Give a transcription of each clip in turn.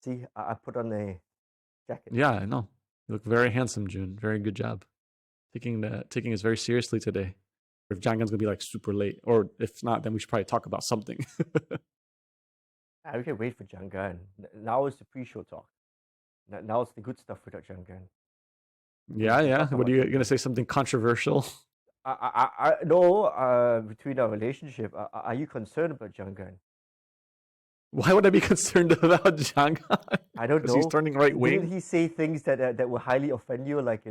See, I put on a jacket. Yeah, I know. You look very handsome, Joon. Very good job. Taking this very seriously today. If Jianggan's gonna be like super late, or if not, then we should probably talk about something. We can wait for Jianggan. Now is the pre-show talk. Now it's the good stuff without Jianggan. Yeah, We yeah. talk What about are you Jianggan. gonna say? Something controversial? No. Between our relationship, are you concerned about Jianggan? Why would I be concerned about Jianggan? I don't Because he's know. turning right Didn't wing. he say things that will highly offend you, like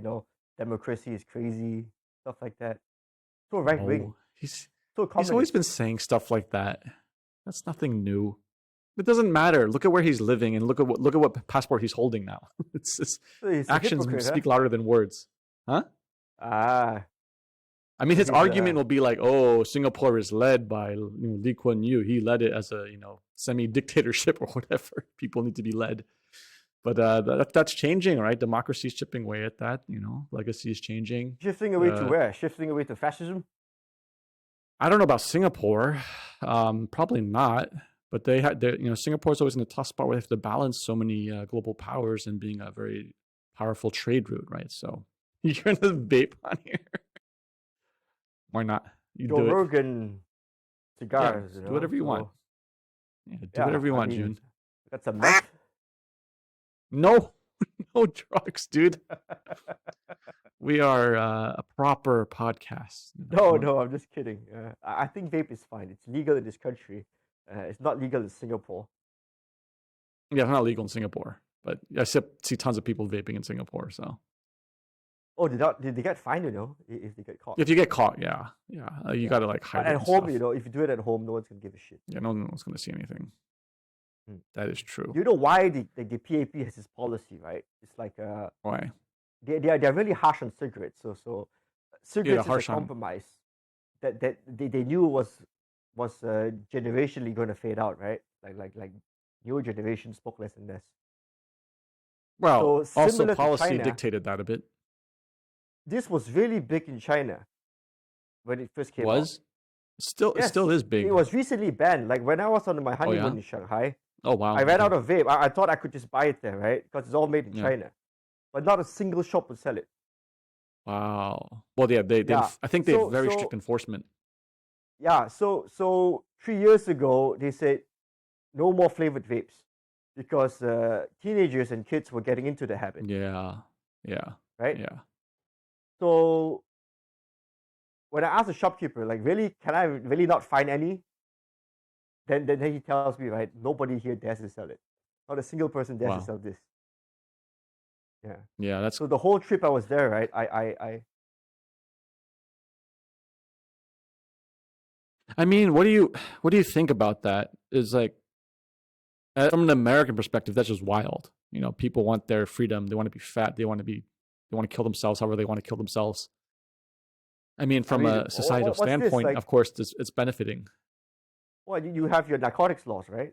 democracy is crazy, stuff like that? So right wing, No, so he's always communist. been saying stuff like that. That's nothing new. It doesn't matter. Look at where he's living and look at what passport he's holding now. It's So he's a actions hypocrite, huh? speak louder than words, huh? Ah, I mean, so his he's argument will be like, "Oh, Singapore is led by Lee Kuan Yew. He led it as a semi-dictatorship or whatever. People need to be led." But that's changing, right? Democracy is chipping away at that. Legacy is changing. shifting away to where? Shifting away to fascism? I don't know about Singapore. Probably not. But Singapore's always in a tough spot where they have to balance so many global powers and being a very powerful trade route, right? So you're gonna vape on here. Why not? You Joe do it. Rogan Yeah, cigars, do whatever you want. So Yeah, do yeah, whatever you I want, mean, June. that's a meth. No, no drugs, dude. We are a proper podcast. No, I'm just kidding. I think vape is fine. It's legal in this country. It's not legal in Singapore. Yeah, it's not legal in Singapore, but I see tons of people vaping in Singapore. So Oh, did they get fined? If they get caught. if you get caught, yeah, you got to like But hide it at and home, stuff. if you do it at home, no one's gonna give a shit. Yeah, no one's gonna see anything. That is true. You know why the PAP has this policy, right? It's like Why? they're really harsh on cigarettes. So Yeah, cigarettes is a harsh on. compromise that they knew was generationally going to fade out, right? Like newer generation spoke less and less. Well, So also similar to policy China, dictated that a bit. this was really big in China when it first came out. Was it Yes, still is big. it was recently banned. Like when I was on my honeymoon in Shanghai, Oh wow. I ran out of vape. I thought I could just buy it there, right? Because it's all made in Yeah. China, but not a single shop would sell it. Wow. Well, yeah, Yeah. I think they have very So strict enforcement. yeah, so 3 years ago they said no more flavored vapes because teenagers and kids were getting into the habit, Yeah. right? Yeah. So when I asked the shopkeeper, like, really, can I really not find any? Then he tells me, right, nobody here dares to sell it. Not a single person dares to Wow. sell this. Yeah. Yeah, that's So the whole trip I was there, right, I mean, what do you think about that? Is like from an American perspective, that's just wild. People want their freedom. They want to be fat. They want to kill themselves however they want to kill themselves. I mean, from a societal standpoint, like, of course, it's benefiting. Well, you have your narcotics laws, right?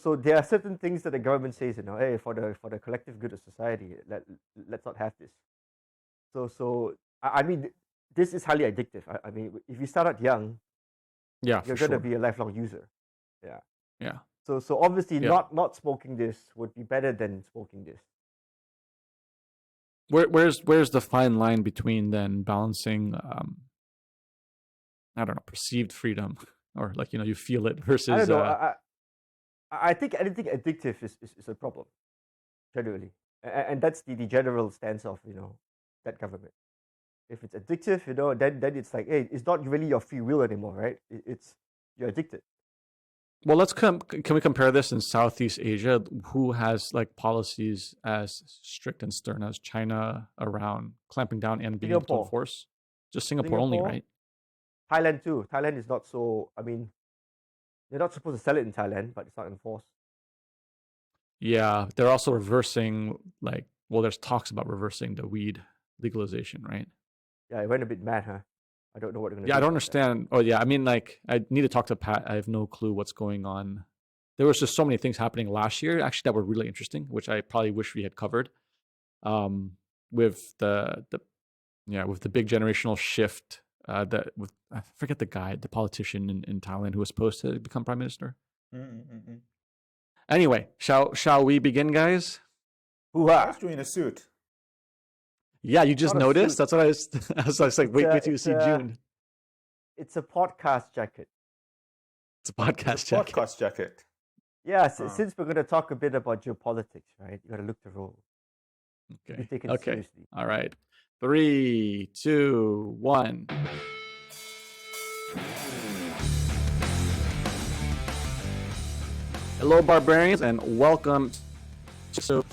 So there are certain things that the government says, hey, for the collective good of society, let's not have this. So I mean, this is highly addictive. I mean, if you start out young, Yeah, you're for gonna sure. be a lifelong user. Yeah. Yeah. So obviously, Yeah. not smoking this would be better than smoking this. Where's the fine line between then balancing I don't know, perceived freedom or like you feel it versus I don't know. I think anything addictive is a problem, generally, and that's the general stance of that government. If it's addictive, then it's like, hey, it's not really your free will anymore, right? It's you're addicted. Well, can we compare this in Southeast Asia? Who has like policies as strict and stern as China around clamping down and being able to enforce? Just Singapore only, right? Thailand too. Thailand is not so. I mean, they're not supposed to sell it in Thailand, but it's not enforced. Yeah, they're also reversing there's talks about reversing the weed legalization, right? Yeah, it went a bit mad, huh? I don't know what they're gonna do. Yeah, I don't understand. Oh yeah, I mean, like, I need to talk to Pat. I have no clue what's going on. There was just so many things happening last year, actually, that were really interesting, which I probably wish we had covered. With the big generational shift, I forget the guy, the politician in Thailand who was supposed to become prime minister. Anyway, shall we begin, guys? Hoo-ha! Why's Joon in a suit? Yeah, you just Not a noticed. suit. That's what I was. I was like, wait till you see June. It's a podcast jacket. It's a It's podcast a jacket. podcast jacket. Yeah, since we're going to talk a bit about geopolitics, right? You got to look the role. Okay. Be taken Okay. seriously. All right. 3, 2, 1. Hello, barbarians, and welcome to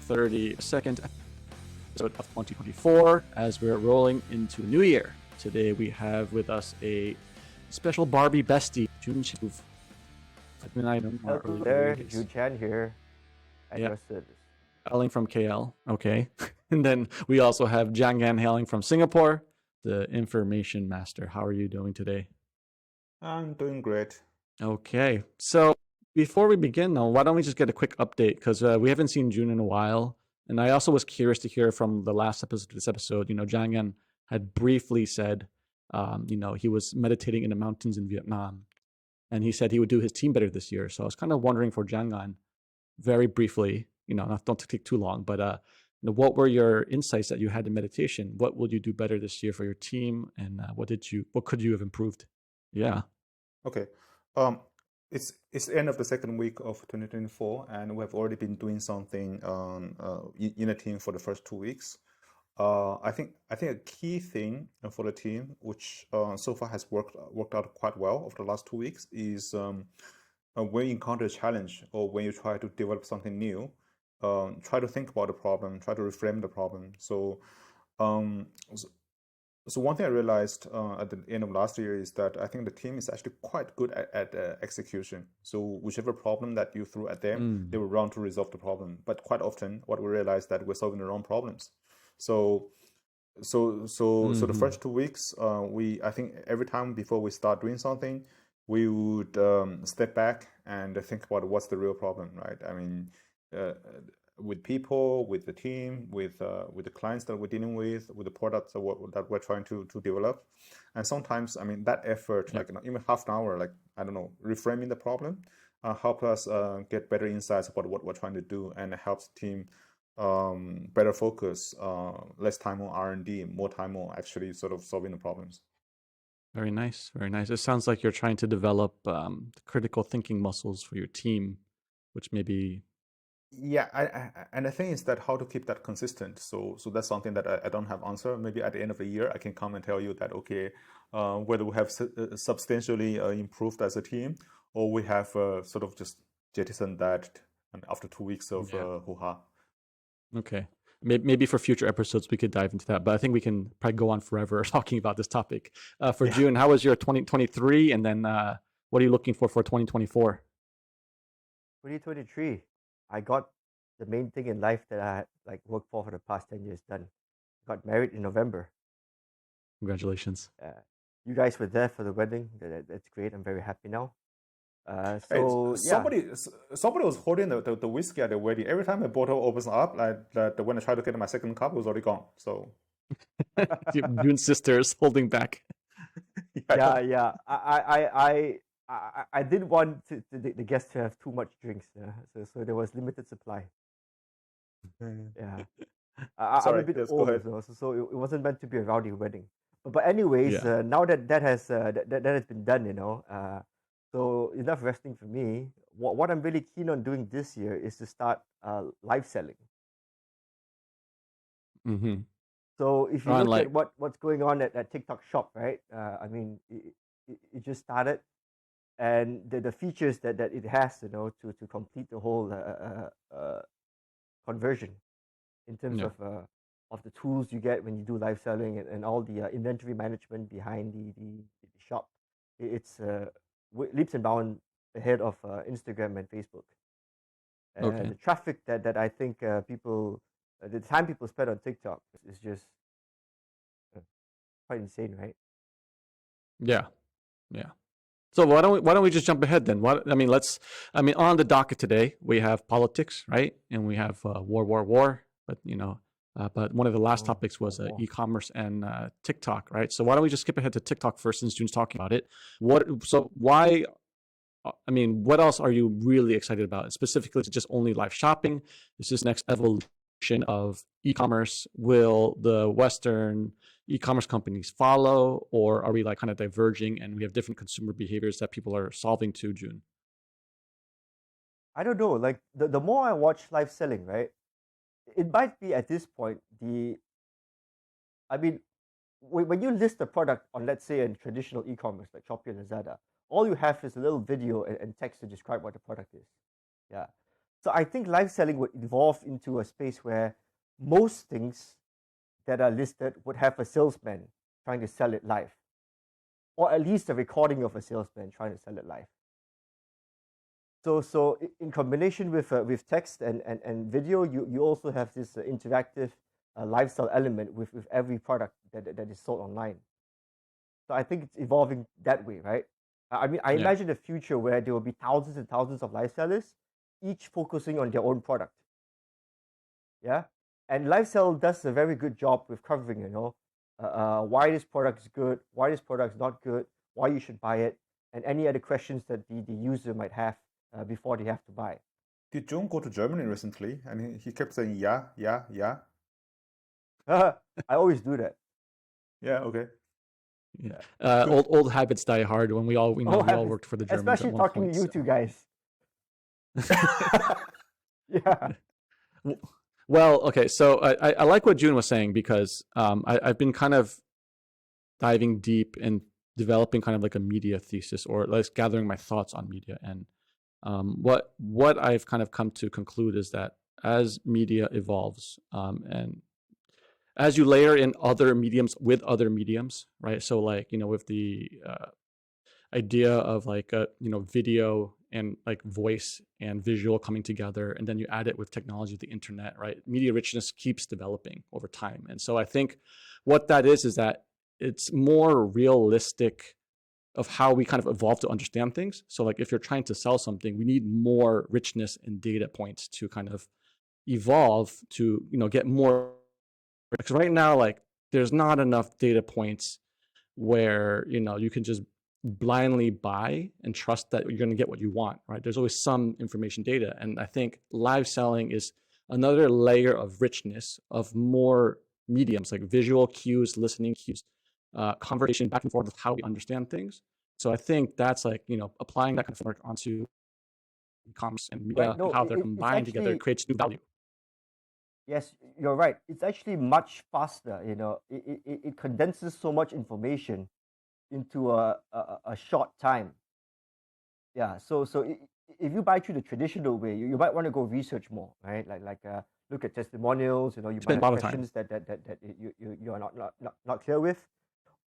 32nd episode of 2024 as we're rolling into New Year. Today we have with us a special Barbie bestie, Joon. Hello there, Jianggan here at your service. Hailing from KL, okay. And then we also have Jianggan hailing from Singapore, the information master. How are you doing today? I'm doing great. Okay, so before we begin, though, why don't we just get a quick update? Because we haven't seen June in a while. And I also was curious to hear from the last episode, this episode, Jianggan had briefly said, he was meditating in the mountains in Vietnam. And he said he would do his team better this year. So I was kind of wondering for Jianggan, very briefly, don't take too long, but what were your insights that you had in meditation? What will you do better this year for your team? And what could you have improved? Yeah. Okay. It's the end of the second week of 2024, and we have already been doing something in a team for the first 2 weeks. I think a key thing for the team, which so far has worked out quite well over the last 2 weeks, is when you encounter a challenge or when you try to develop something new, try to think about the problem, try to reframe the problem. So one thing I realized at the end of last year is that I think the team is actually quite good at execution. So whichever problem that you threw at them, they will run to resolve the problem. But quite often, what we realize that we're solving the wrong problems. So the first 2 weeks, I think every time before we start doing something, we would step back and think about what's the real problem, right? I mean, with people, with the team, with the clients that we're dealing with the products that we're trying to develop. And sometimes, I mean, that effort, like even half an hour, like, I don't know, reframing the problem, help us get better insights about what we're trying to do, and it helps the team better focus, less time on R&D, more time on actually sort of solving the problems. Very nice. Very nice. It sounds like you're trying to develop the critical thinking muscles for your team, which maybe... Yeah, and the thing is that how to keep that consistent. So that's something that I don't have answer. Maybe at the end of the year, I can come and tell you that, okay, whether we have substantially improved as a team, or we have sort of just jettisoned that after 2 weeks of hoo-ha. Okay. Maybe for future episodes, we could dive into that. But I think we can probably go on forever talking about this topic. For June, how was your 2023? And then what are you looking for 2024? 2023. I got the main thing in life that I had worked for the past 10 years done. Got married in November. Congratulations. You guys were there for the wedding. That's great. I'm very happy now. Somebody was holding the whiskey at the wedding. Every time a bottle opens up, when I try to get my second cup, it was already gone. So June's sister is holding back. Yeah. I didn't want the guests to have too much drinks, so there was limited supply. Yeah, I'm a bit old, so it wasn't meant to be a rowdy wedding. But anyways, now that has been done, so enough resting for me. What I'm really keen on doing this year is to start live selling. Mm-hmm. So if you look at what's going on at TikTok Shop, right? I mean, it just started. And the features that it has, to complete the whole conversion in terms of the tools you get when you do live selling and all the inventory management behind the shop, it's leaps and bounds ahead of Instagram and Facebook. And the traffic that I think people, the time people spend on TikTok is just quite insane, right? Yeah. So why don't we just jump ahead then? On the docket today we have politics, right? And we have war. But one of the last topics was e-commerce and TikTok, right? So why don't we just skip ahead to TikTok first, since June's talking about it? Why I mean, what else are you really excited about? Specifically, is it just only live shopping? Is this next evolution of e-commerce? Will the Western e-commerce companies follow, or are we like kind of diverging and we have different consumer behaviors that people are solving to, Joon? I don't know. Like the more I watch live selling, right, it might be at this point I mean, when you list a product on, let's say, a traditional e-commerce like Shoppe and Lazada, all you have is a little video and text to describe what the product is. Yeah. So I think live selling would evolve into a space where most things that are listed would have a salesman trying to sell it live, or at least a recording of a salesman trying to sell it live. So in combination with text and video, you also have this interactive lifestyle element with every product that is sold online. So I think it's evolving that way, right? I mean, I imagine a future where there will be thousands and thousands of live sellers, each focusing on their own product. Yeah, and lifestyle does a very good job with covering, why this product is good, why this product is not good, why you should buy it, and any other questions that the user might have before they have to buy. Did Joon go to Germany recently? And he kept saying, yeah, yeah, yeah. I always do that. Yeah, okay. Yeah. Old habits die hard. When we all worked for the Germans, especially talking to you two guys. Yeah. Well, okay. So I like what Joon was saying, because I've been kind of diving deep and developing kind of like a media thesis, or at least gathering my thoughts on media. And what I've kind of come to conclude is that as media evolves, and as you layer in other mediums with other mediums, right? So like, with the idea of like video and like voice and visual coming together, and then you add it with technology, the internet, right? Media richness keeps developing over time. And so I think what that is that it's more realistic of how we kind of evolve to understand things. So like if you're trying to sell something, we need more richness in data points to kind of evolve to get more, because right now, like, there's not enough data points where you can just blindly buy and trust that you're going to get what you want, right? There's always some information data, and I think live selling is another layer of richness of more mediums, like visual cues, listening cues, conversation back and forth of how we understand things. So I think that's like applying that kind of framework onto e-commerce and media, Right. No, and how they're it's combined together actually, creates new value. yes, you're right. It's actually much faster. It condenses so much information into a short time. Yeah. So if you buy through the traditional way, you might want to go research more, right? Like look at testimonials. You might Spend a have lot of time. questions that you are not clear with,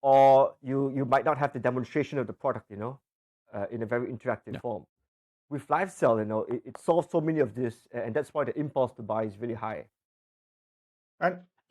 or you might not have the demonstration of the product, in a very interactive form. With live sell, it solves so many of this, and that's why the impulse to buy is really high.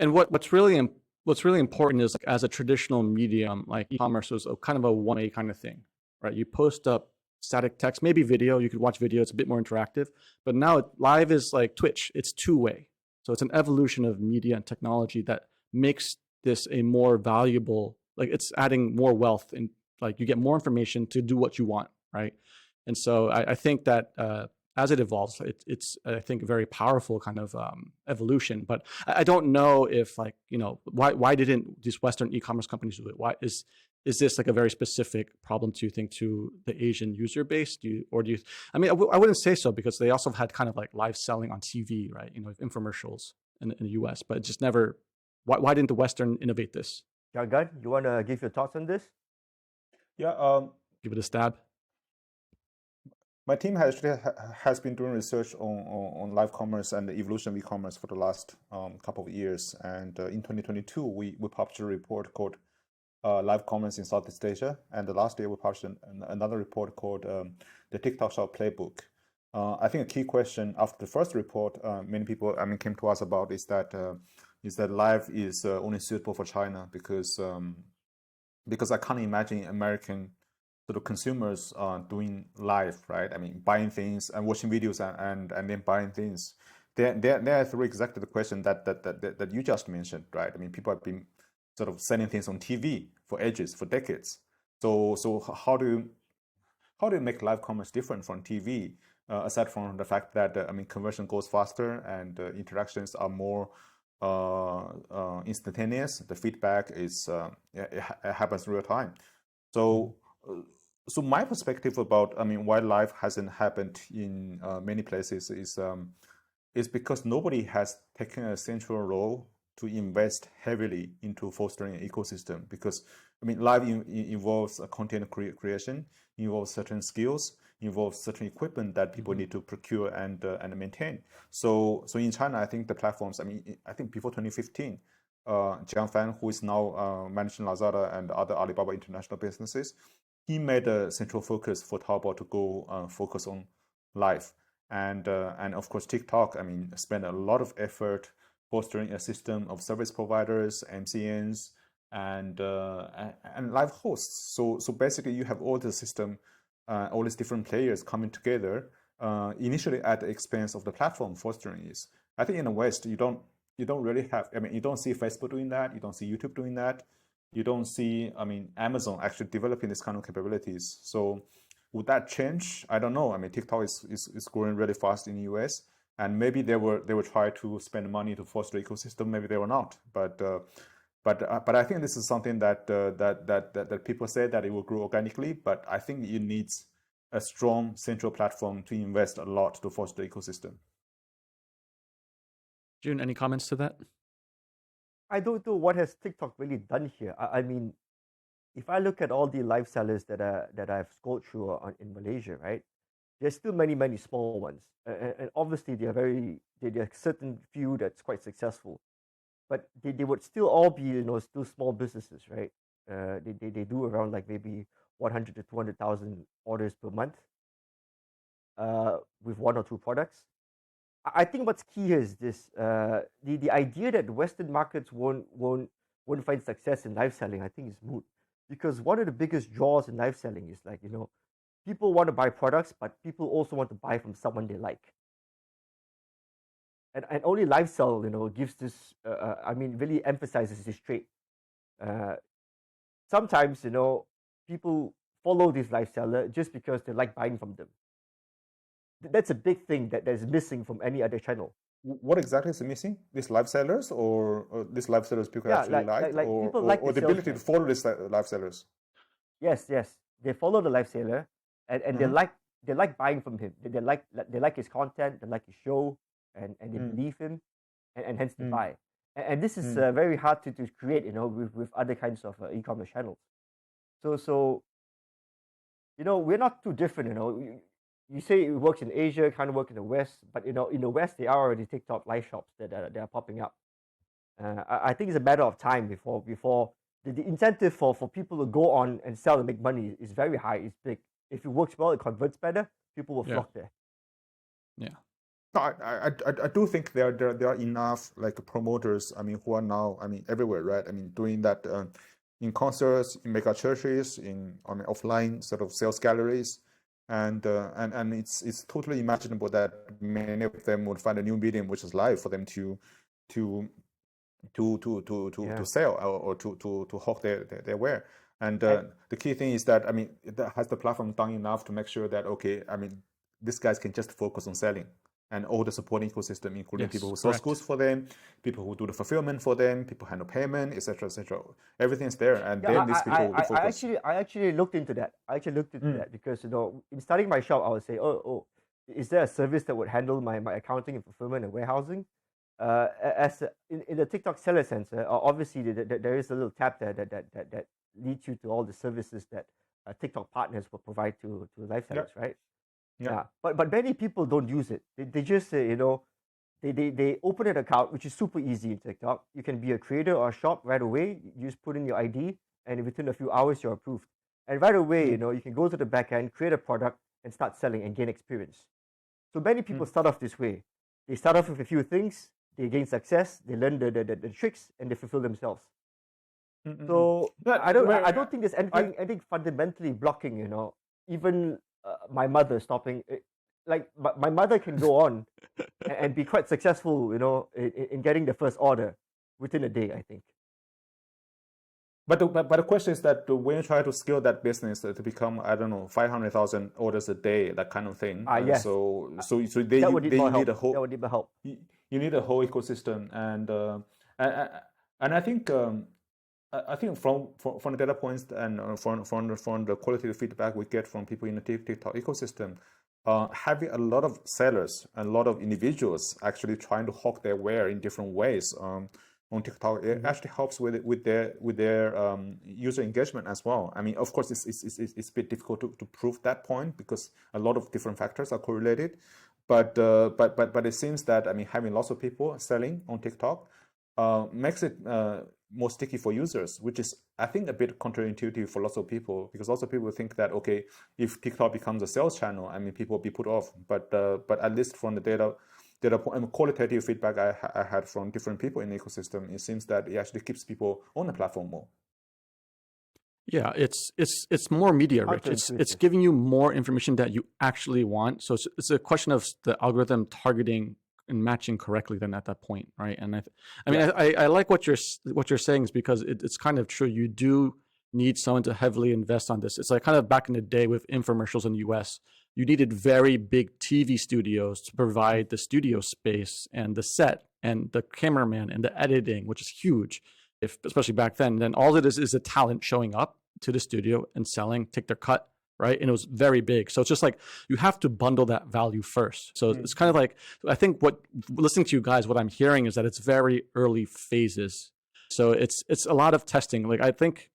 And what's really important is, like, as a traditional medium, like e-commerce was kind of a one-way kind of thing, right? You post up static text, maybe video. You could watch video; it's a bit more interactive. But now live is like Twitch; it's two-way. So it's an evolution of media and technology that makes this a more valuable. Like, it's adding more wealth, and like you get more information to do what you want, right? And so I think that as it evolves, it's I think a very powerful kind of evolution. But I don't know if, like, why didn't these Western e-commerce companies do it? Why is this like a very specific problem, do you think, to the Asian user base? I mean, I wouldn't say so, because they also had kind of like live selling on TV, right? Infomercials in the US, but it just never. Why didn't the Western innovate this? Jianggan, you want to give your thoughts on this? Yeah. Give it a stab. My team has been doing research on live commerce and the evolution of e-commerce for the last couple of years. And in 2022, we published a report called Live Commerce in Southeast Asia. And the last year, we published another report called the TikTok Shop Playbook. I think a key question after the first report, many people came to us about is that live is only suitable for China, because I can't imagine American sort of consumers doing live, right? I mean, buying things and watching videos and then buying things. They're through exactly the question that you just mentioned, right? I mean, people have been sort of selling things on TV for ages, for decades. So how do how do you make live commerce different from TV? Aside from the fact that conversion goes faster and interactions are more instantaneous. The feedback is it happens real time. So so my perspective about why live hasn't happened in many places is because nobody has taken a central role to invest heavily into fostering an ecosystem. Because live involves content creation, involves certain skills, involves certain equipment that people need to procure and maintain. So in China, I think the platforms. I think before 2015, Jianggan, who is now managing Lazada and other Alibaba international businesses, he made a central focus for Taobao to go focus on live. And of course TikTok, spent a lot of effort fostering a system of service providers, MCNs, and live hosts. So basically, you have all the system, all these different players coming together. Initially at the expense of the platform fostering is. I think in the West, you don't really have. You don't see Facebook doing that. You don't see YouTube doing that. You don't see. Amazon actually developing this kind of capabilities. So would that change? I don't know. TikTok is growing really fast in the US, and maybe they were trying to spend money to foster the ecosystem. Maybe they were not. But I think this is something that people say that it will grow organically. But I think it needs a strong central platform to invest a lot to foster the ecosystem. Joon, any comments to that? I don't know what has TikTok really done here. If I look at all the live sellers that I've scrolled through in Malaysia, right, there's still many small ones, and obviously there are certain few that's quite successful, but they would still all be still small businesses, right? They do around like maybe 100 to 200,000 orders per month, with one or two products. I think what's key here is this: the idea that Western markets won't find success in live selling, I think, is moot. Because one of the biggest draws in live selling is people want to buy products, but people also want to buy from someone they like. And only live sell, gives this, really emphasizes this trait. Sometimes, people follow this live seller just because they like buying from them. That's a big thing that is missing from any other channel. What exactly is missing? These live sellers, or these live sellers people actually or the ability to follow these live sellers? Yes, they follow the live seller, and they like buying from him. They like his content, they like his show, and they believe him, and hence they buy. And this is very hard to create, with other kinds of e-commerce channels. So we're not too different. You say it works in Asia, kind of work in the West, but in the West there are already TikTok live shops that are popping up. I think it's a matter of time before the incentive for people to go on and sell and make money is very high. It's big. If it works well, it converts better. People will flock there. Yeah. No, I do think there are enough promoters. Who are now everywhere, right? Doing that in concerts, in mega churches, in offline sort of sales galleries. And it's totally imaginable that many of them would find a new medium, which is live, for them to sell or to hawk their wear. And the key thing is that has the platform done enough to make sure that these guys can just focus on selling, and all the supporting ecosystem, including people who source goods for them, people who do the fulfillment for them, people handle payment, etc. Everything's there, and then these people will focus. I actually looked into that. That because in starting my shop, I would say, is there a service that would handle my accounting and fulfillment and warehousing? In the TikTok Seller Center, obviously there is a little tab there that leads you to all the services that TikTok partners will provide to live sellers, right? Yeah. But many people don't use it. They just say, they open an account, which is super easy in TikTok. You can be a creator or a shop right away. You just put in your ID, and within a few hours you're approved. And right away, you can go to the back end, create a product, and start selling and gain experience. So many people start off this way. They start off with a few things, they gain success, they learn the tricks, and they fulfill themselves. So I don't think there's anything fundamentally blocking, even my mother stopping. My mother can go on and be quite successful, in getting the first order within a day, I think. But the question is that when you try to scale that business to become, I don't know, 500,000 orders a day, that kind of thing. Yes. So you need a whole. That would need more help. You need a whole ecosystem, and I think from the data points and from the qualitative feedback we get from people in the TikTok ecosystem, having a lot of sellers and a lot of individuals actually trying to hawk their ware in different ways on TikTok, it actually helps with their user engagement as well. I mean, of course, it's a bit difficult to prove that point because a lot of different factors are correlated. But it seems that, I mean, having lots of people selling on TikTok makes it more sticky for users, which is, I think, a bit counterintuitive for lots of people, because lots of people think that, okay, if TikTok becomes a sales channel, I mean, people will be put off. But at least from the data and qualitative feedback I had from different people in the ecosystem, it seems that it actually keeps people on the platform more. Yeah, it's more media rich. It's giving you more information that you actually want. So it's a question of the algorithm targeting and matching correctly then at that point, right? And I like what you're saying, is because it's kind of true. You do need someone to heavily invest on this. It's like kind of back in the day with infomercials in the US. You needed very big TV studios to provide the studio space and the set and the cameraman and the editing, which is huge, especially back then. Then all it is a talent showing up to the studio and selling, take their cut, right? And it was very big. So it's just like you have to bundle that value first. So it's kind of like, I think listening to you guys, what I'm hearing is that it's very early phases. So it's a lot of testing. Like I think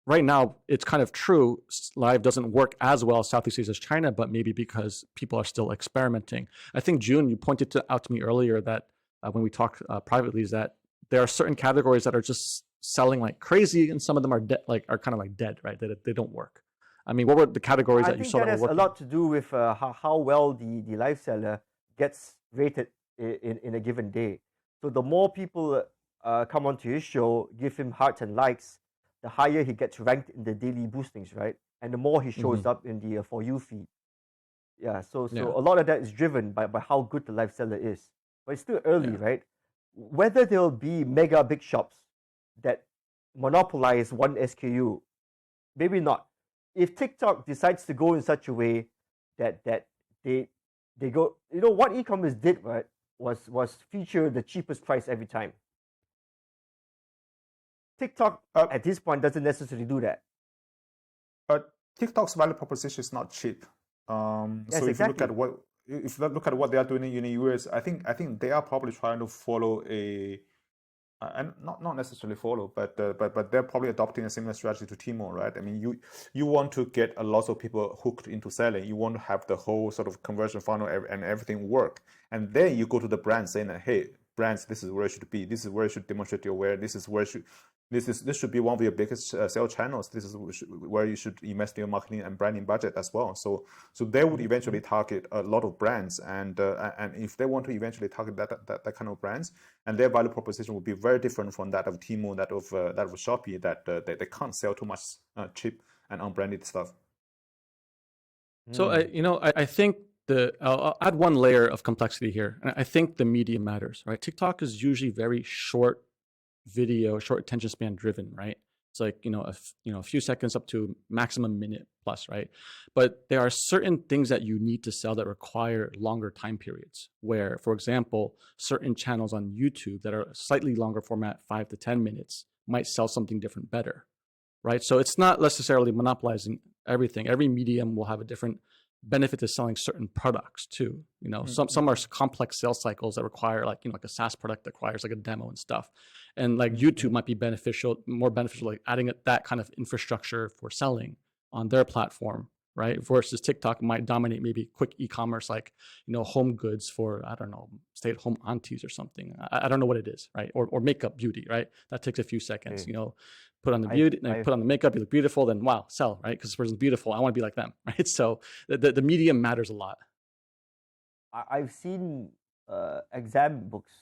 right now it's kind of true, live doesn't work as well Southeast Asia as China, but maybe because people are still experimenting. I think, Joon, you pointed out to me earlier that when we talked privately, is that there are certain categories that are just selling like crazy, and some of them are are kind of like dead, right? That they don't work. I mean, what were the categories that you saw that were working? I think that has a lot to do with how well the live seller gets rated in a given day. So the more people come onto his show, give him hearts and likes, the higher he gets ranked in the daily boostings, right? And the more he shows up in the For You feed. Yeah, so a lot of that is driven by how good the live seller is. But it's still early, right? Whether there'll be mega big shops that monopolize one SKU, maybe not. If TikTok decides to go in such a way that they go, what e-commerce did, right, was feature the cheapest price every time. TikTok at this point doesn't necessarily do that. But TikTok's value proposition is not cheap. Yes, so exactly. if you look at what they are doing in the US, I think they are probably trying to follow and not necessarily follow, but they're probably adopting a similar strategy to Tmall, right? I mean, you want to get a lot of people hooked into selling. You want to have the whole sort of conversion funnel and everything work, and then you go to the brand saying that, hey, brands, this is where it should be. This is where you should demonstrate your wear. This should be one of your biggest sales channels. This is where you should invest your marketing and branding budget as well. So they would eventually target a lot of brands, and if they want to eventually target that kind of brands, and their value proposition would be very different from that of Tmall, that of Shoppe, that they can't sell too much cheap and unbranded stuff. So I think I'll add one layer of complexity here. And I think the media matters, right? TikTok is usually very short video, short attention span driven, right? It's like, a few seconds up to maximum minute plus, right? But there are certain things that you need to sell that require longer time periods, where, for example, certain channels on YouTube that are slightly longer format, 5 to 10 minutes, might sell something different better, right? So it's not necessarily monopolizing everything. Every medium will have a different benefit to selling certain products too. Some are complex sales cycles that require like a SaaS product that requires like a demo and stuff. And like YouTube might be more beneficial, like adding that kind of infrastructure for selling on their platform, right? Versus TikTok might dominate maybe quick e-commerce, like, home goods for, I don't know, stay-at-home aunties or something. I don't know what it is, right? Or makeup beauty, right? That takes a few seconds, put on the beauty, put on the makeup, you look beautiful, then wow, sell, right? Because this person's beautiful, I want to be like them, right? So the medium matters a lot. I've seen exam books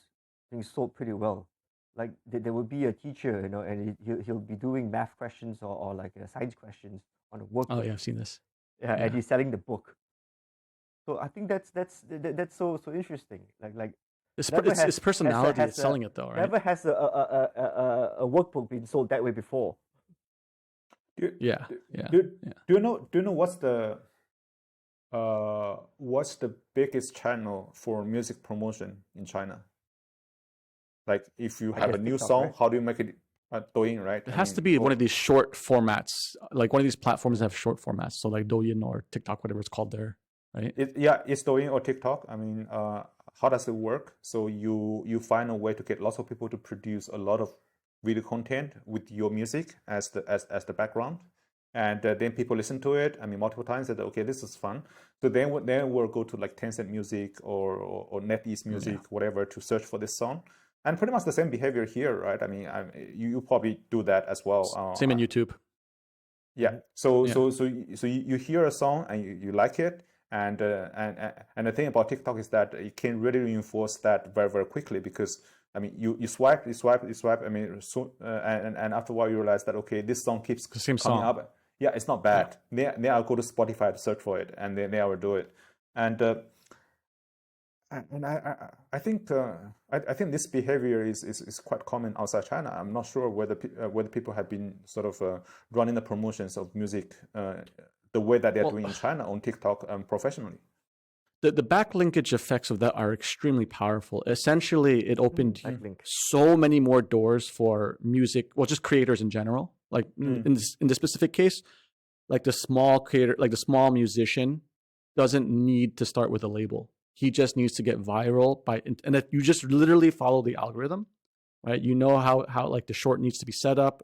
being sold pretty well. Like there would be a teacher, and he'll be doing math questions or like science questions on a workbook. Oh yeah, I've seen this. Yeah, and he's selling the book. So I think that's so interesting. Like it's personality that's selling it though, right? Never has a workbook been sold that way before. Do, Yeah, do, yeah, do, yeah. do you know what's the biggest channel for music promotion in China? Like if you I have guess a new TikTok, song, right? how do you make it doing, right? It I has to mean, be one oh, of these short formats, like one of these platforms that have short formats. So like Douyin or TikTok, whatever it's called there, right? it's doing or TikTok. I mean, how does it work? So you find a way to get lots of people to produce a lot of video content with your music as the background, and then people listen to it. I mean, multiple times. That okay, this is fun. So then we'll go to like Tencent Music or NetEase Yeah. Music, whatever, to search for this song. And pretty much the same behavior here, right? I mean, you probably do that as well. Same in YouTube. Yeah. Mhm. So Yeah. you hear a song and you like it, and the thing about TikTok is that it can really reinforce that very very quickly because I mean you swipe you swipe you swipe. I mean so and after a while you realize that okay, this song keeps The same coming song. up. Yeah, it's not Yeah. bad. Then I'll go to Spotify to search for it, and then I will do it. And I think I think this behavior is quite common outside China. I'm not sure whether people have been sort of running the promotions of music the way that they're Well, doing in China on TikTok professionally. the back linkage effects of that are extremely powerful. Essentially, it opened Backlink. so many more doors for music, well, just creators in general. Like Mm. in this specific case, like the small creator, like the small musician, doesn't need to start with a label. He just needs to get viral by, and if you just literally follow the algorithm, right? You know how like the short needs to be set up.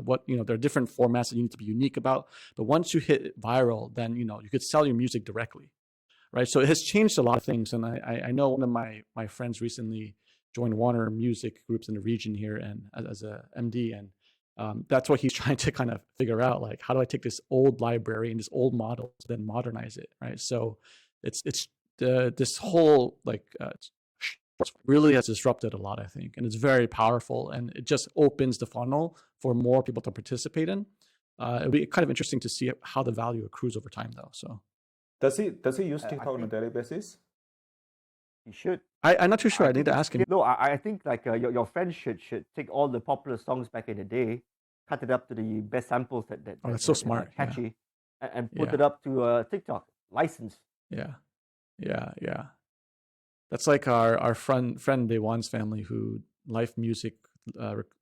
What there are different formats that you need to be unique about. But once you hit viral, then you could sell your music directly, right? So it has changed a lot of things. And I know one of my friends recently joined Warner Music groups in the region here and as a MD, and that's what he's trying to kind of figure out. Like, how do I take this old library and this old model to then modernize it, right? So it's this whole like really has disrupted a lot, I think, and it's very powerful, and it just opens the funnel for more people to participate in. It'll be kind of interesting to see how the value accrues over time, though. So. Does he use I TikTok on a think daily basis? you should. I'm not too sure. I I need think to it's ask him. clear. No, I think like your friend should take all the popular songs back in the day, cut it up to the best samples Oh, that's so that are smart. Yeah, catchy, and put yeah, it up to TikTok license. yeah, yeah, yeah. That's like our friend Dewan's family who Life Music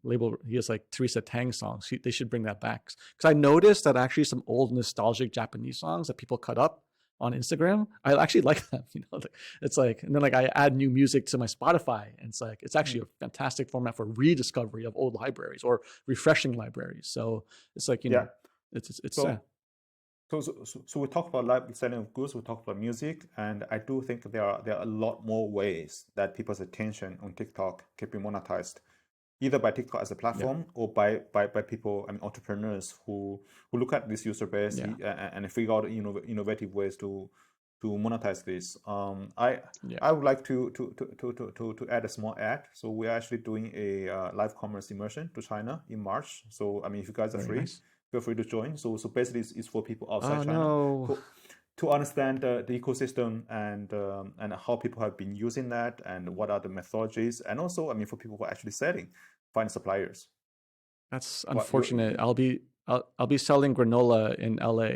label. He has like Teresa Tang songs. They should bring that back because I noticed that actually some old nostalgic Japanese songs that people cut up on Instagram, I actually like them. It's like, and then like I add new music to my Spotify, and it's actually a fantastic format for rediscovery of old libraries or refreshing libraries. So it's like Yeah. it's So So we talk about live selling of goods, we talk about music, and I do think there are a lot more ways that people's attention on TikTok can be monetized, either by TikTok as a yeah, platform or by people, I mean entrepreneurs who look at this user base yeah, and figure out innovative ways to monetize this. yeah. I would like to add a small ad. So we're actually doing a live commerce immersion to China in March. So I mean, if you guys are Very free, nice. feel free to join. So basically, it's for people outside Oh China no. to understand the ecosystem and how people have been using that and what are the methodologies, and also, I mean, for people who are actually selling, find suppliers. That's What unfortunate. I'll be selling granola in LA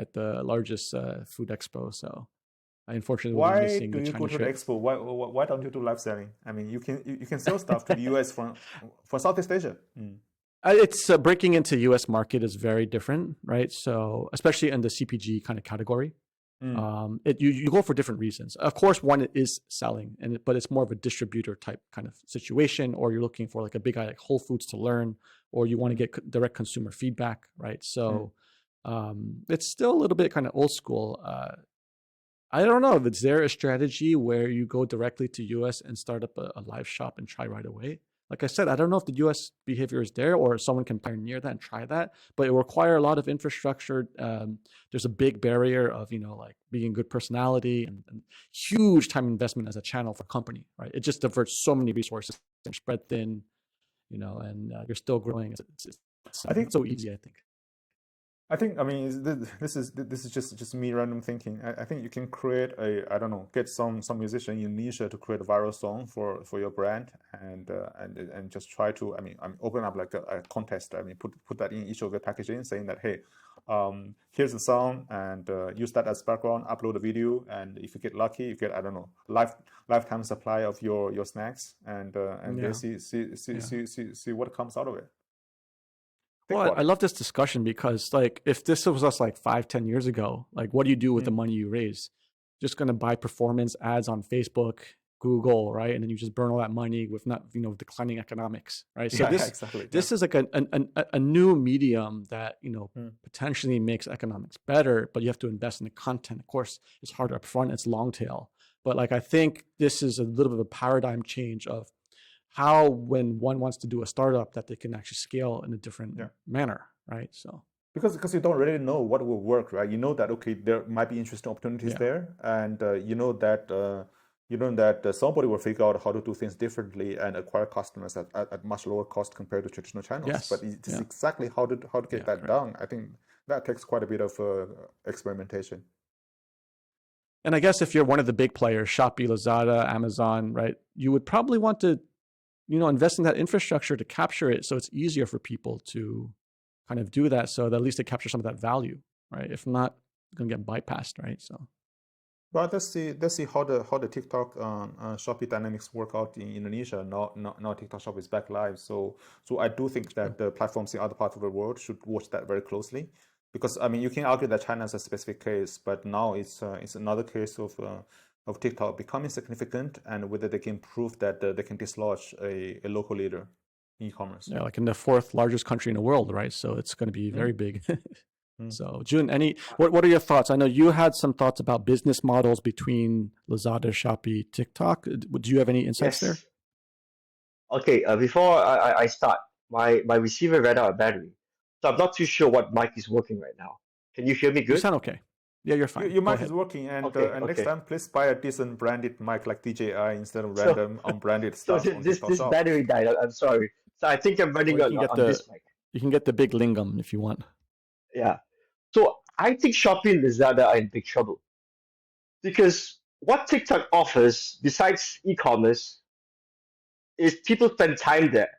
at the largest food expo, so I unfortunately will be why missing do the you go China to the trip. expo? Why don't you do live selling? I mean, you can sell stuff to the US from Southeast Asia. Mm. It's breaking into U.S. market is very different, right? So especially in the CPG kind of category, Mm. you go for different reasons. Of course, one is selling, but it's more of a distributor type kind of situation, or you're looking for like a big guy like Whole Foods to learn, or you want to get direct consumer feedback, right? Mm. So it's still a little bit kind of old school. I don't know if it's there a strategy where you go directly to US and start up a live shop and try right away. Like I said, I don't know if the US behavior is there or someone can pioneer that and try that, but it will require a lot of infrastructure. There's a big barrier of, like being good personality and huge time investment as a channel for company, right? It just diverts so many resources and spread thin, and you're still growing. It's I think so easy, I think. I think, I mean, this is just me random thinking. I think you can create I don't know, get some musician in Indonesia to create a viral song for your brand, and just try to, I mean, open up like a contest. I mean, put that in each of the packaging, saying that, hey, here's the song, and use that as background, upload a video, and if you get lucky, you get, I don't know, lifetime supply of your snacks, and then see what comes out of it. Well, I love this discussion because, like, if this was us like 5-10 years ago, like, what do you do with the money you raise? Just going to buy performance ads on Facebook, Google, right? And then you just burn all that money with not, declining economics, right? So this is like a new medium that, potentially makes economics better, but you have to invest in the content. Of course, it's harder up front, it's long tail. But like, I think this is a little bit of a paradigm change of how, when one wants to do a startup, that they can actually scale in a different manner, right? So because you don't really know what will work, right? You know that, okay, there might be interesting opportunities there, and you know that somebody will figure out how to do things differently and acquire customers at much lower cost compared to traditional channels. Yes. But it's exactly how to get that done. I think that takes quite a bit of experimentation. And I guess if you're one of the big players, Shopee, Lazada, Amazon, right, you would probably want to, invest in that infrastructure to capture it, so it's easier for people to kind of do that, so that at least they capture some of that value, right? If not, it's going to get bypassed, right? So, well, let's see how the TikTok Shopee dynamics work out in Indonesia. Now TikTok Shop is back live, so I do think that the platforms in other parts of the world should watch that very closely, because I mean, you can argue that China is a specific case, but now it's another case of TikTok becoming significant, and whether they can prove that they can dislodge a local leader in e-commerce. Yeah, like in the 4th largest country in the world, right? So it's going to be very big. So, Joon, what are your thoughts? I know you had some thoughts about business models between Lazada, Shopee, TikTok. Do you have any insights there? Okay, before I start, my receiver ran out of battery, so I'm not too sure what mic is working right now. Can you hear me good? You sound okay. Yeah, you're fine. Your mic is working, and next time, please buy a decent branded mic like DJI instead of random unbranded stuff. So this battery died. I'm sorry. So I think I'm running on this mic. You can get the big lingam if you want. Yeah. So I think Shopee and Lazada are in big trouble, because what TikTok offers besides e-commerce is people spend time there.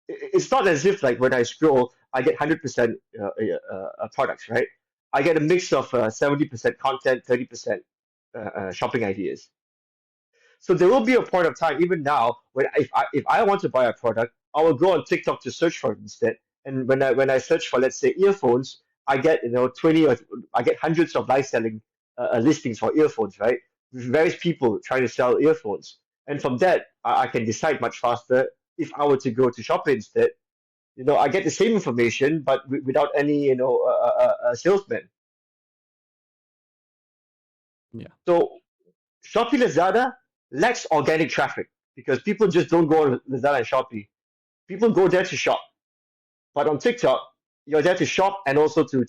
It's not as if, like, when I scroll, I get 100% products, right? I get a mix of 70% content, 30% shopping ideas. So there will be a point of time, even now, when if I want to buy a product, I will go on TikTok to search for it instead. And when I search for, let's say, earphones, I get 20 or I get hundreds of live selling listings for earphones, right? With various people trying to sell earphones, and from that I can decide much faster. If I were to go to Shoppe instead, I get the same information, but without any salesman. Yeah. So Shopee, Lazada lacks organic traffic because people just don't go on Lazada and Shopee. People go there to shop, but on TikTok, you're there to shop and also to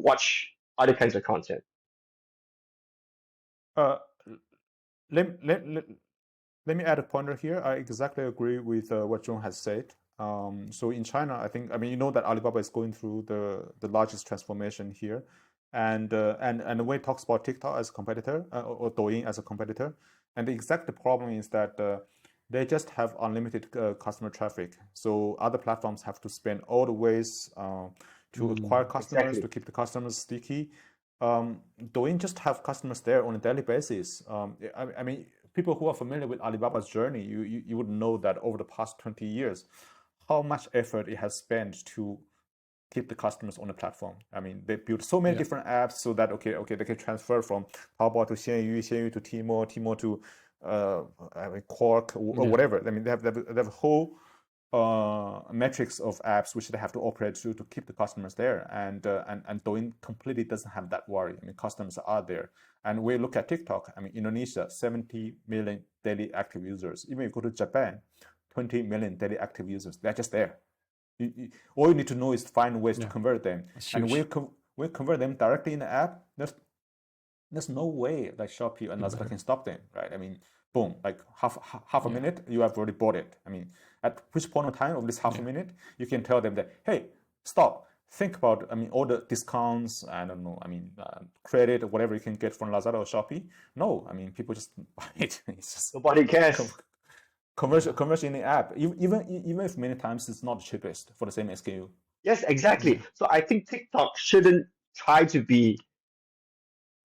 watch other kinds of content. Let me add a pointer here. I exactly agree with what Joon has said. So in China, I think, I mean, that Alibaba is going through the largest transformation here, and when it talks about TikTok as a competitor or Douyin as a competitor, and the exact problem is that they just have unlimited customer traffic. So other platforms have to spend all the ways to acquire customers, to keep the customers sticky. Douyin just have customers there on a daily basis. I mean, people who are familiar with Alibaba's journey, you would know that over the past 20 years, how much effort it has spent to keep the customers on the platform. I mean, they built so many different apps so that, okay, they can transfer from Taobao to Xianyu to Tmall to Quark or whatever. I mean, they have a whole metrics of apps which they have to operate to keep the customers there, and Douyin completely doesn't have that worry. I mean, customers are there. And we look at TikTok, I mean, Indonesia, 70 million daily active users. Even if you go to Japan, 20 million daily active users. They're just there. All you need to know is find ways to convert them. And we convert them directly in the app. There's no way that Shopee and Lazada can stop them, right? I mean, boom, like half a minute, you have already bought it. I mean, at which point of time of this half a minute, you can tell them that, hey, stop, think about, I mean, all the discounts, I don't know, I mean, credit or whatever you can get from Lazada or Shopee. No, I mean, people just buy it. It's just Nobody cares. commercial in the app, even if many times it's not the cheapest for the same SKU. Yes, exactly. So I think TikTok shouldn't try to be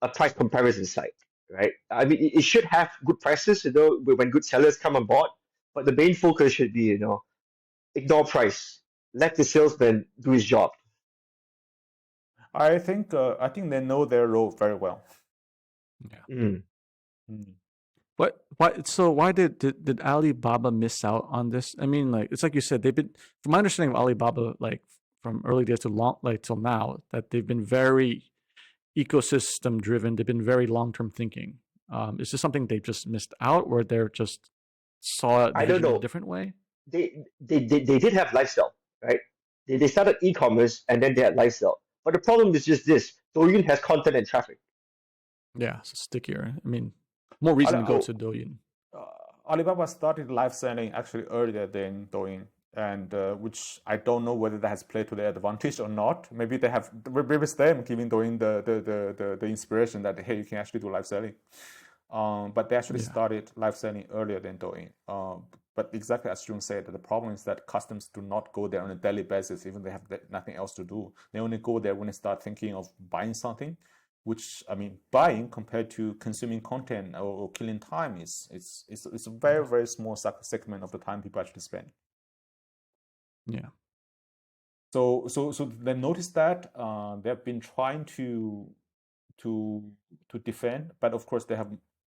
a price comparison site, right? I mean, it should have good prices, when good sellers come on board. But the main focus should be, ignore price. Let the salesman do his job. I think they know their role very well. Yeah. Mm. Why did Alibaba miss out on this? I mean, like, it's like you said, they've been, from my understanding of Alibaba, like from early days to till now, that they've been very ecosystem driven. They've been very long-term thinking. Is this something they just missed out, or they're just saw the I don't vision in know. a different way? They did have lifestyle, right? They started e-commerce and then they had lifestyle. But the problem is just this: Douyin has content and traffic. Yeah, it's stickier. I mean, more reason to go to Douyin. Alibaba started live selling actually earlier than Douyin, and which I don't know whether that has played to their advantage or not. Maybe they have, maybe it's them giving Douyin the inspiration that, hey, you can actually do live selling. But they actually started live selling earlier than Douyin. But exactly as Joon said, the problem is that customers do not go there on a daily basis, even they have nothing else to do. They only go there when they start thinking of buying something, which, I mean, buying compared to consuming content or killing time it's a very, very small segment of the time people actually spend. Yeah. So they noticed that they've been trying to defend, but of course they have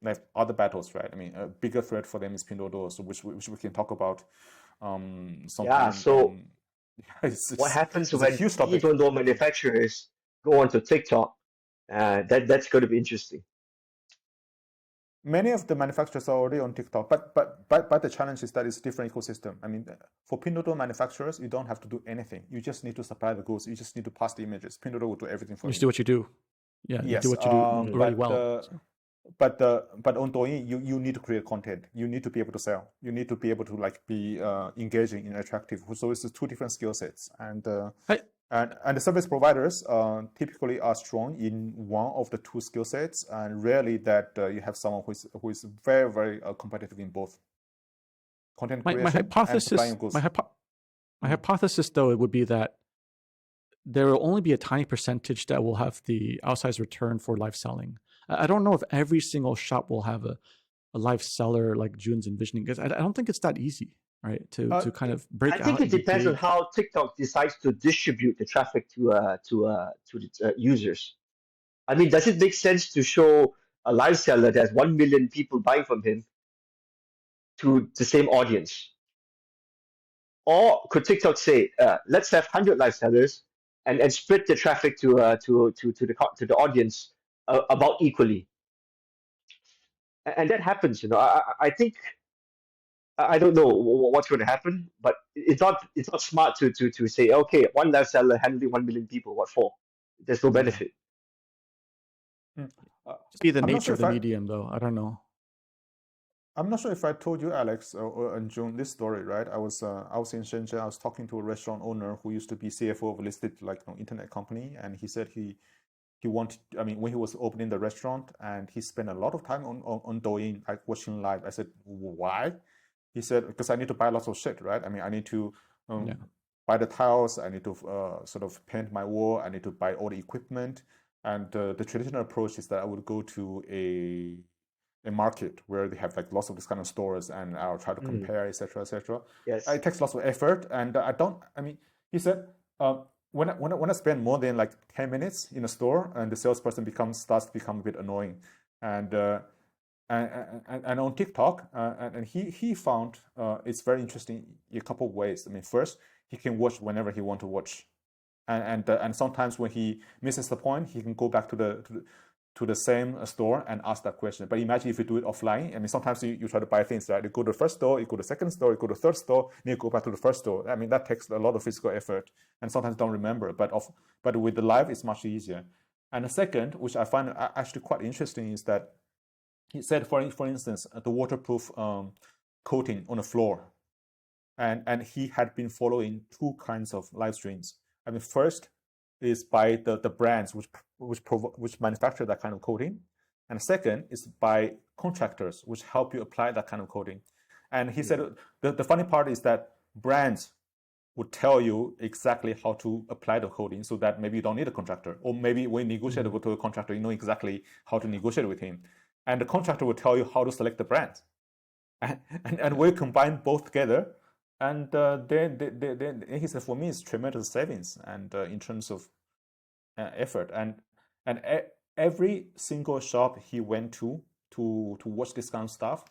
like other battles, right? I mean, a bigger threat for them is Pinduoduo, so which we can talk about sometime. Yeah. So what happens when even though manufacturers go onto TikTok? That's going to be interesting. Many of the manufacturers are already on TikTok, but the challenge is that it's a different ecosystem. I mean, for Pinduoduo manufacturers, you don't have to do anything. You just need to supply the goods. You just need to pass the images. Pinduoduo will do everything for you. You just do what you do. Yeah, yes, you do what you do very well. But on Douyin, you need to create content. You need to be able to sell. You need to be able to like be engaging and attractive. So it's two different skill sets. And the service providers typically are strong in one of the two skill sets, and rarely that you have someone who is very, very competitive in both content creation and supplying goods. My hypothesis, though, it would be that there will only be a tiny percentage that will have the outsized return for live selling. I don't know if every single shop will have a live seller like Joon's envisioning, because I don't think it's that easy, right? To kind of break out. I think it depends on how TikTok decides to distribute the traffic to the users. I mean, does it make sense to show a live seller that has 1 million people buying from him to the same audience? Or could TikTok say, let's have 100 live sellers and split the traffic to the audience about equally? And that happens, I think. I don't know what's going to happen, but it's not smart to say, okay, one live seller handling 1 million people. What for? There's no benefit. Just be the nature of the medium, though. I don't know. I'm not sure if I told you, Alex, or Joon, this story, right? I was in Shenzhen. I was talking to a restaurant owner who used to be CFO of a listed internet company, and he said he wanted. I mean, when he was opening the restaurant, and he spent a lot of time on Douyin, like watching live. I said, why? He said, because I need to buy lots of shit, right? I mean, I need to buy the tiles. I need to sort of paint my wall. I need to buy all the equipment. And the traditional approach is that I would go to a market where they have like lots of this kind of stores, and I'll try to compare, etc., etc. Yes, it takes lots of effort, and he said, when I spend more than like 10 minutes in a store, and the salesperson starts to become a bit annoying, and on TikTok, and he found it's very interesting in a couple of ways. I mean, first, he can watch whenever he wants to watch, and sometimes when he misses the point, he can go back to the same store and ask that question. But imagine if you do it offline. I mean, sometimes you try to buy things, right? You go to the first store, you go to the second store, you go to the third store, then you go back to the first store. I mean, that takes a lot of physical effort, and sometimes don't remember. But with the live, it's much easier. And the second, which I find actually quite interesting, is that he said, for instance, the waterproof coating on the floor, and he had been following two kinds of live streams. I mean, first, is by the brands which manufacture that kind of coating, and the second is by contractors which help you apply that kind of coating. And he said the funny part is that brands would tell you exactly how to apply the coating, so that maybe you don't need a contractor, or maybe when you negotiate with a contractor, you know exactly how to negotiate with him, and the contractor will tell you how to select the brand, and we combine both together. And then he said, for me, it's tremendous savings, and in terms of effort, and every single shop he went to watch this kind of stuff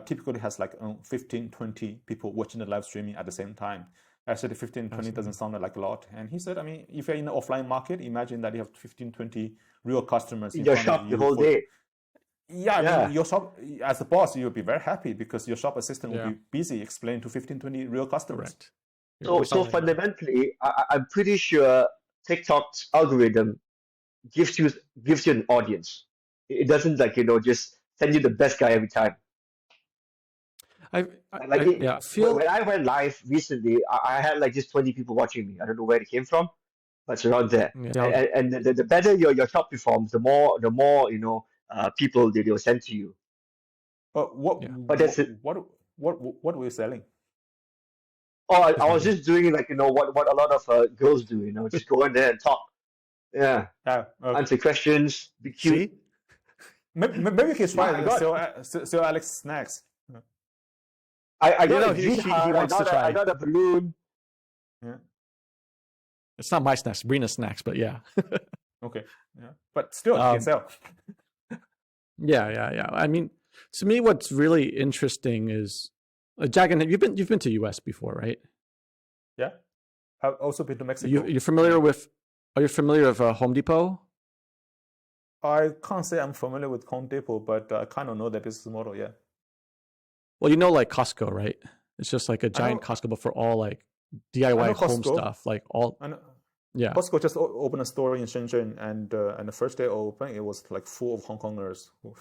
typically has like 15, 20 people watching the live streaming at the same time. Actually, 15, 20 doesn't sound like a lot. And he said, I mean, if you're in the offline market, imagine that you have 15, 20 real customers in your front shop of the you whole day. Yeah, I mean, your shop, as a boss, you'll be very happy because your shop assistant will be busy explaining to 15, 20 real customers. Correct. So fundamentally, I'm pretty sure TikTok's algorithm gives you an audience. It doesn't just send you the best guy every time. I feel when I went live recently, I had like just 20 people watching me. I don't know where it came from, but it's around there. Yeah. And the better your shop performs, the more people they will send to you. But that's it. What were you selling? Oh, I was just doing like what a lot of girls do. Just go in there and talk. Yeah. Answer questions. Be cute. See? Maybe you can try sell Alex snacks. I got a dream heart. I got a balloon. Yeah. It's not my snacks, Brina's snacks, but yeah. Okay. Yeah. But still, you can sell. Yeah. I mean, to me, what's really interesting is, Jianggan, you've been to US before, right? Yeah. I've also been to Mexico. You're familiar with? Are you familiar with Home Depot? I can't say I'm familiar with Home Depot, but I kind of know their business model. Yeah. Well, like Costco, right? It's just like a giant Costco, but for all like DIY home stuff, like all. Yeah. Costco just opened a store in Shenzhen, and the first day open, it was like full of Hong Kongers who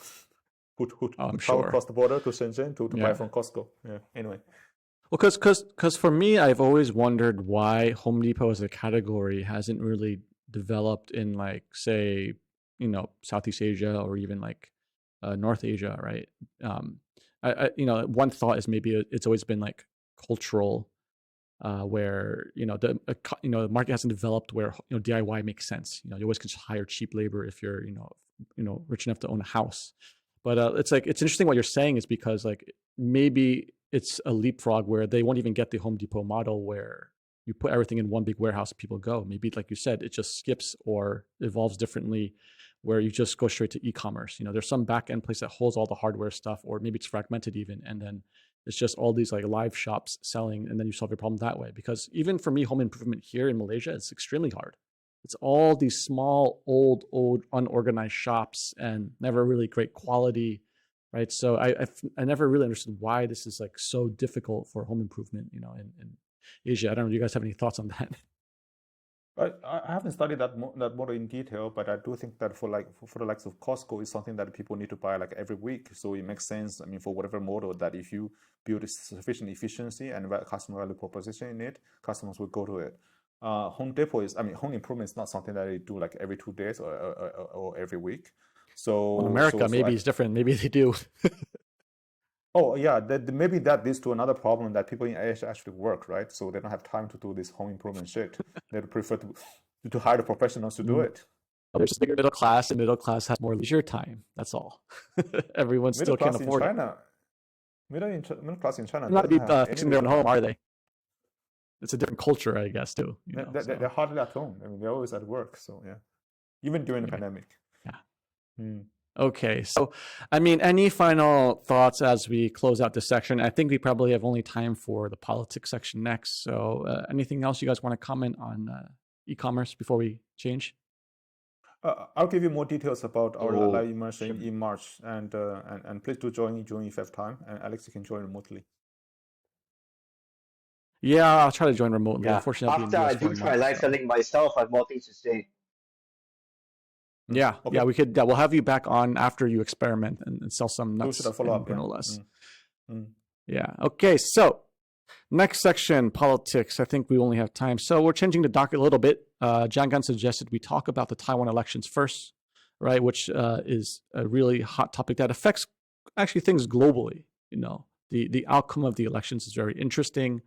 travel across the border to Shenzhen to buy from Costco. Yeah. Anyway. Well, because for me, I've always wondered why Home Depot as a category hasn't really developed in like, say, Southeast Asia or even like North Asia, right? One thought is maybe it's always been like cultural, where the market hasn't developed where DIY makes sense. You always can just hire cheap labor if you're rich enough to own a house. But it's interesting what you're saying is because like maybe it's a leapfrog where they won't even get the Home Depot model where you put everything in one big warehouse and people go. Maybe like you said, it just skips or evolves differently, where you just go straight to e-commerce. There's some back end place that holds all the hardware stuff, or maybe it's fragmented even, and then it's just all these like live shops selling, and then you solve your problem that way. Because even for me, home improvement here in Malaysia, it's extremely hard. It's all these small, old, unorganized shops and never really great quality, right? So I never really understood why this is like so difficult for home improvement, in Asia. I don't know. Do you guys have any thoughts on that? I haven't studied that model in detail, but I do think that for the likes of Costco, it's something that people need to buy like every week. So it makes sense. I mean, for whatever model, that if you build sufficient efficiency and customer value proposition in it, customers will go to it. Home Depot home improvement is not something that they do like every 2 days or every week. So in America, maybe it's different. Maybe they do. Oh yeah, maybe that leads to another problem, that people in Asia actually work, right? So they don't have time to do this home improvement shit. They prefer to hire the professionals to do it. There's just bigger middle class, and middle class has more leisure time. That's all. Everyone still can't afford it. Middle class in China. Not be fixing their own home, are they? It's a different culture, I guess, too. They're hardly at home. I mean, they're always at work. So yeah, even during the pandemic. Yeah. Okay, so I mean, any final thoughts as we close out this section? I think we probably have only time for the politics section next. So anything else you guys want to comment on e-commerce before we change? I'll give you more details about our live immersion in March, and please do join in June if you have time. And Alex, you can join remotely. Yeah, I'll try to join remotely. Yeah. Unfortunately, after I do try live selling myself, I have more things to say. Yeah, okay. Yeah, we could. Yeah, we'll have you back on after you experiment and sell some nuts and granolas. Yeah. Okay. So Next section, politics. I think we only have time. So we're changing the docket a little bit. Jianggan suggested we talk about the Taiwan elections first, right? Which is a really hot topic that affects actually things globally. The outcome of the elections is very interesting.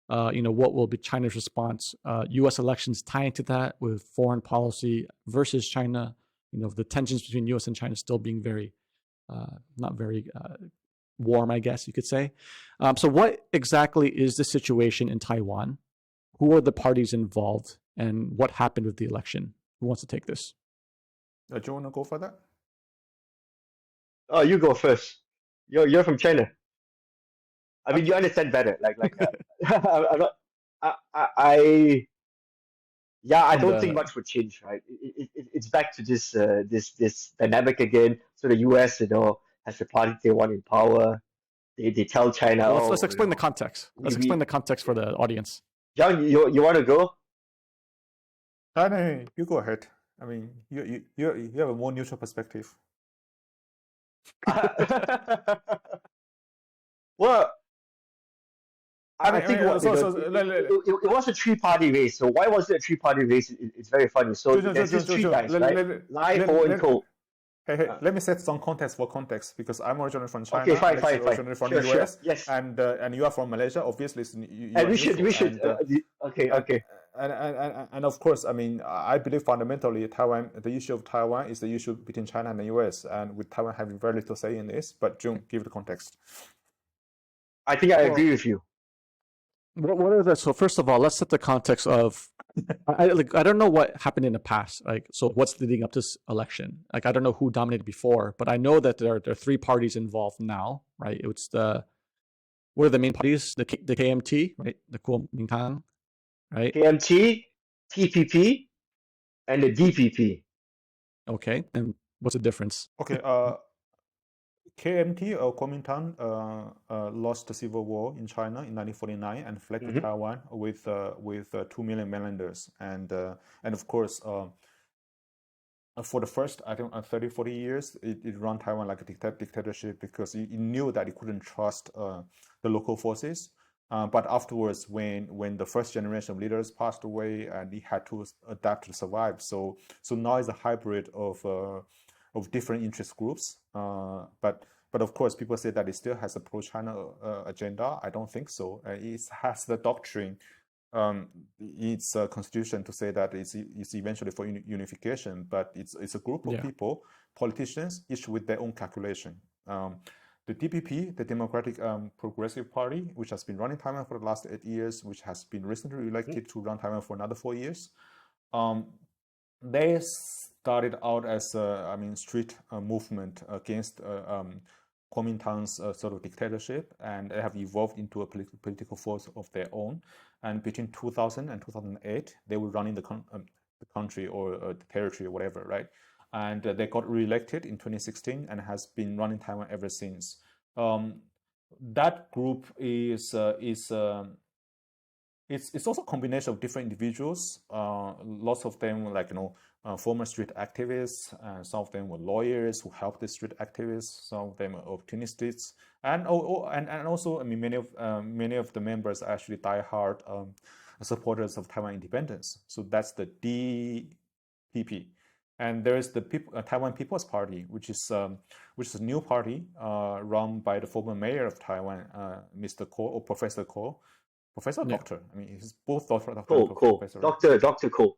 What will be China's response? U.S. elections tie into that with foreign policy versus China. The tensions between U.S. and China still being very, not very warm, I guess you could say. So what exactly is the situation in Taiwan? Who are the parties involved? And what happened with the election? Who wants to take this? Do you want to go for that? Oh, you go first. You're from China. I mean, you understand better. I'm not. I don't think much would change, right? It's back to this dynamic again. So the US, has the party they want in power. They tell China. Well, let's explain the context. Let's explain the context for the audience. Jiang, you want to go? No, you go ahead. I mean, you have a more neutral perspective. Well, I think it was a three-party race. So why was it a three-party race? It's very funny. So there's these three guys, right? Lai, Ho, and Ko. Hey, let me set some context for context because I'm originally from China. Okay, fine. Originally from the US. Sure. Yes. And you are from Malaysia. Obviously, we should. Okay. And of course, I mean, I believe fundamentally the issue of Taiwan is the issue between China and the US, and with Taiwan having very little say in this. But Joon, give the context. I think I agree with you. What are the? So first of all, let's set the context of. I don't know what happened in the past. So what's leading up to this election? I don't know who dominated before, but I know that there are three parties involved now, right? What are the main parties? The KMT, right? The Kuomintang, right? KMT, TPP, and the DPP. Okay, and what's the difference? Okay, KMT or Kuomintang lost the civil war in China in 1949 and fled to Taiwan with 2 million mainlanders, and of course for the first 30-40 years it ran Taiwan like a dictatorship because it knew that it couldn't trust the local forces. But afterwards, when the first generation of leaders passed away, and it had to adapt to survive. So now it's a hybrid of different interest groups, but of course, people say that it still has a pro-China agenda. I don't think so. It has the doctrine, its constitution to say that it's eventually for unification, but it's a group of people, politicians, each with their own calculation. The DPP, the Democratic Progressive Party, which has been running Taiwan for the last 8 years, which has been recently elected to run Taiwan for another 4 years, they started out as a street movement against Kuomintang's sort of dictatorship, and they have evolved into a political force of their own. And between 2000 and 2008, they were running the country or the territory or whatever, right? And they got re-elected in 2016 and has been running Taiwan ever since. That group is it's also a combination of different individuals. Lots of them, former street activists, some of them were lawyers who helped the street activists. Some of them are opportunists, and also, many of the members are actually diehard supporters of Taiwan independence. So that's the DPP, and there is the Taiwan People's Party, which is a new party run by the former mayor of Taiwan, Mr. Ko or Professor Ko. Professor or doctor? I mean, he's both doctor. Professor. Dr. Ko.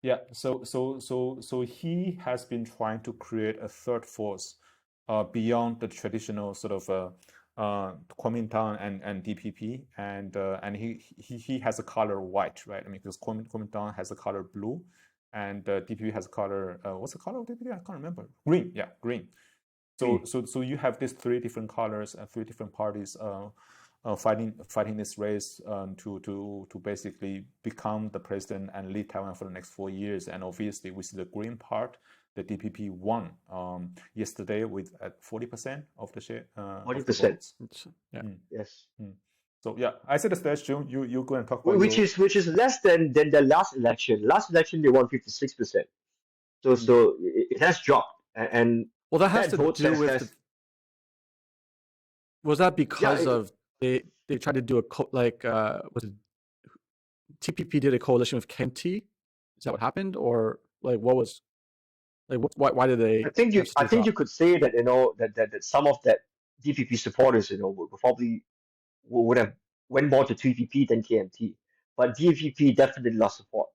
Yeah. So he has been trying to create a third force beyond the traditional sort of Kuomintang and DPP, and he has a color white, right? I mean, because Kuomintang has a color blue, and DPP has a color. What's the color of DPP? I can't remember. Green. Yeah, green. So you have these three different colors and three different parties. Fighting this race to basically become the president and lead Taiwan for the next 4 years. And obviously, we see the green part. The DPP won yesterday with 40% of the share. 40%. Yeah. Yes. So yeah, I said the stage, Joon. You go and talk about which is less than the last election. Last election they won 56%. So it has dropped. And well, that has to do with. Was that because of they tried to do a was it TPP did a coalition with KMT? Is that what happened, or like what was like why did they have such I a think you thought? could say that that some of that DPP supporters would probably would have went more to TPP than KMT, but DPP definitely lost support.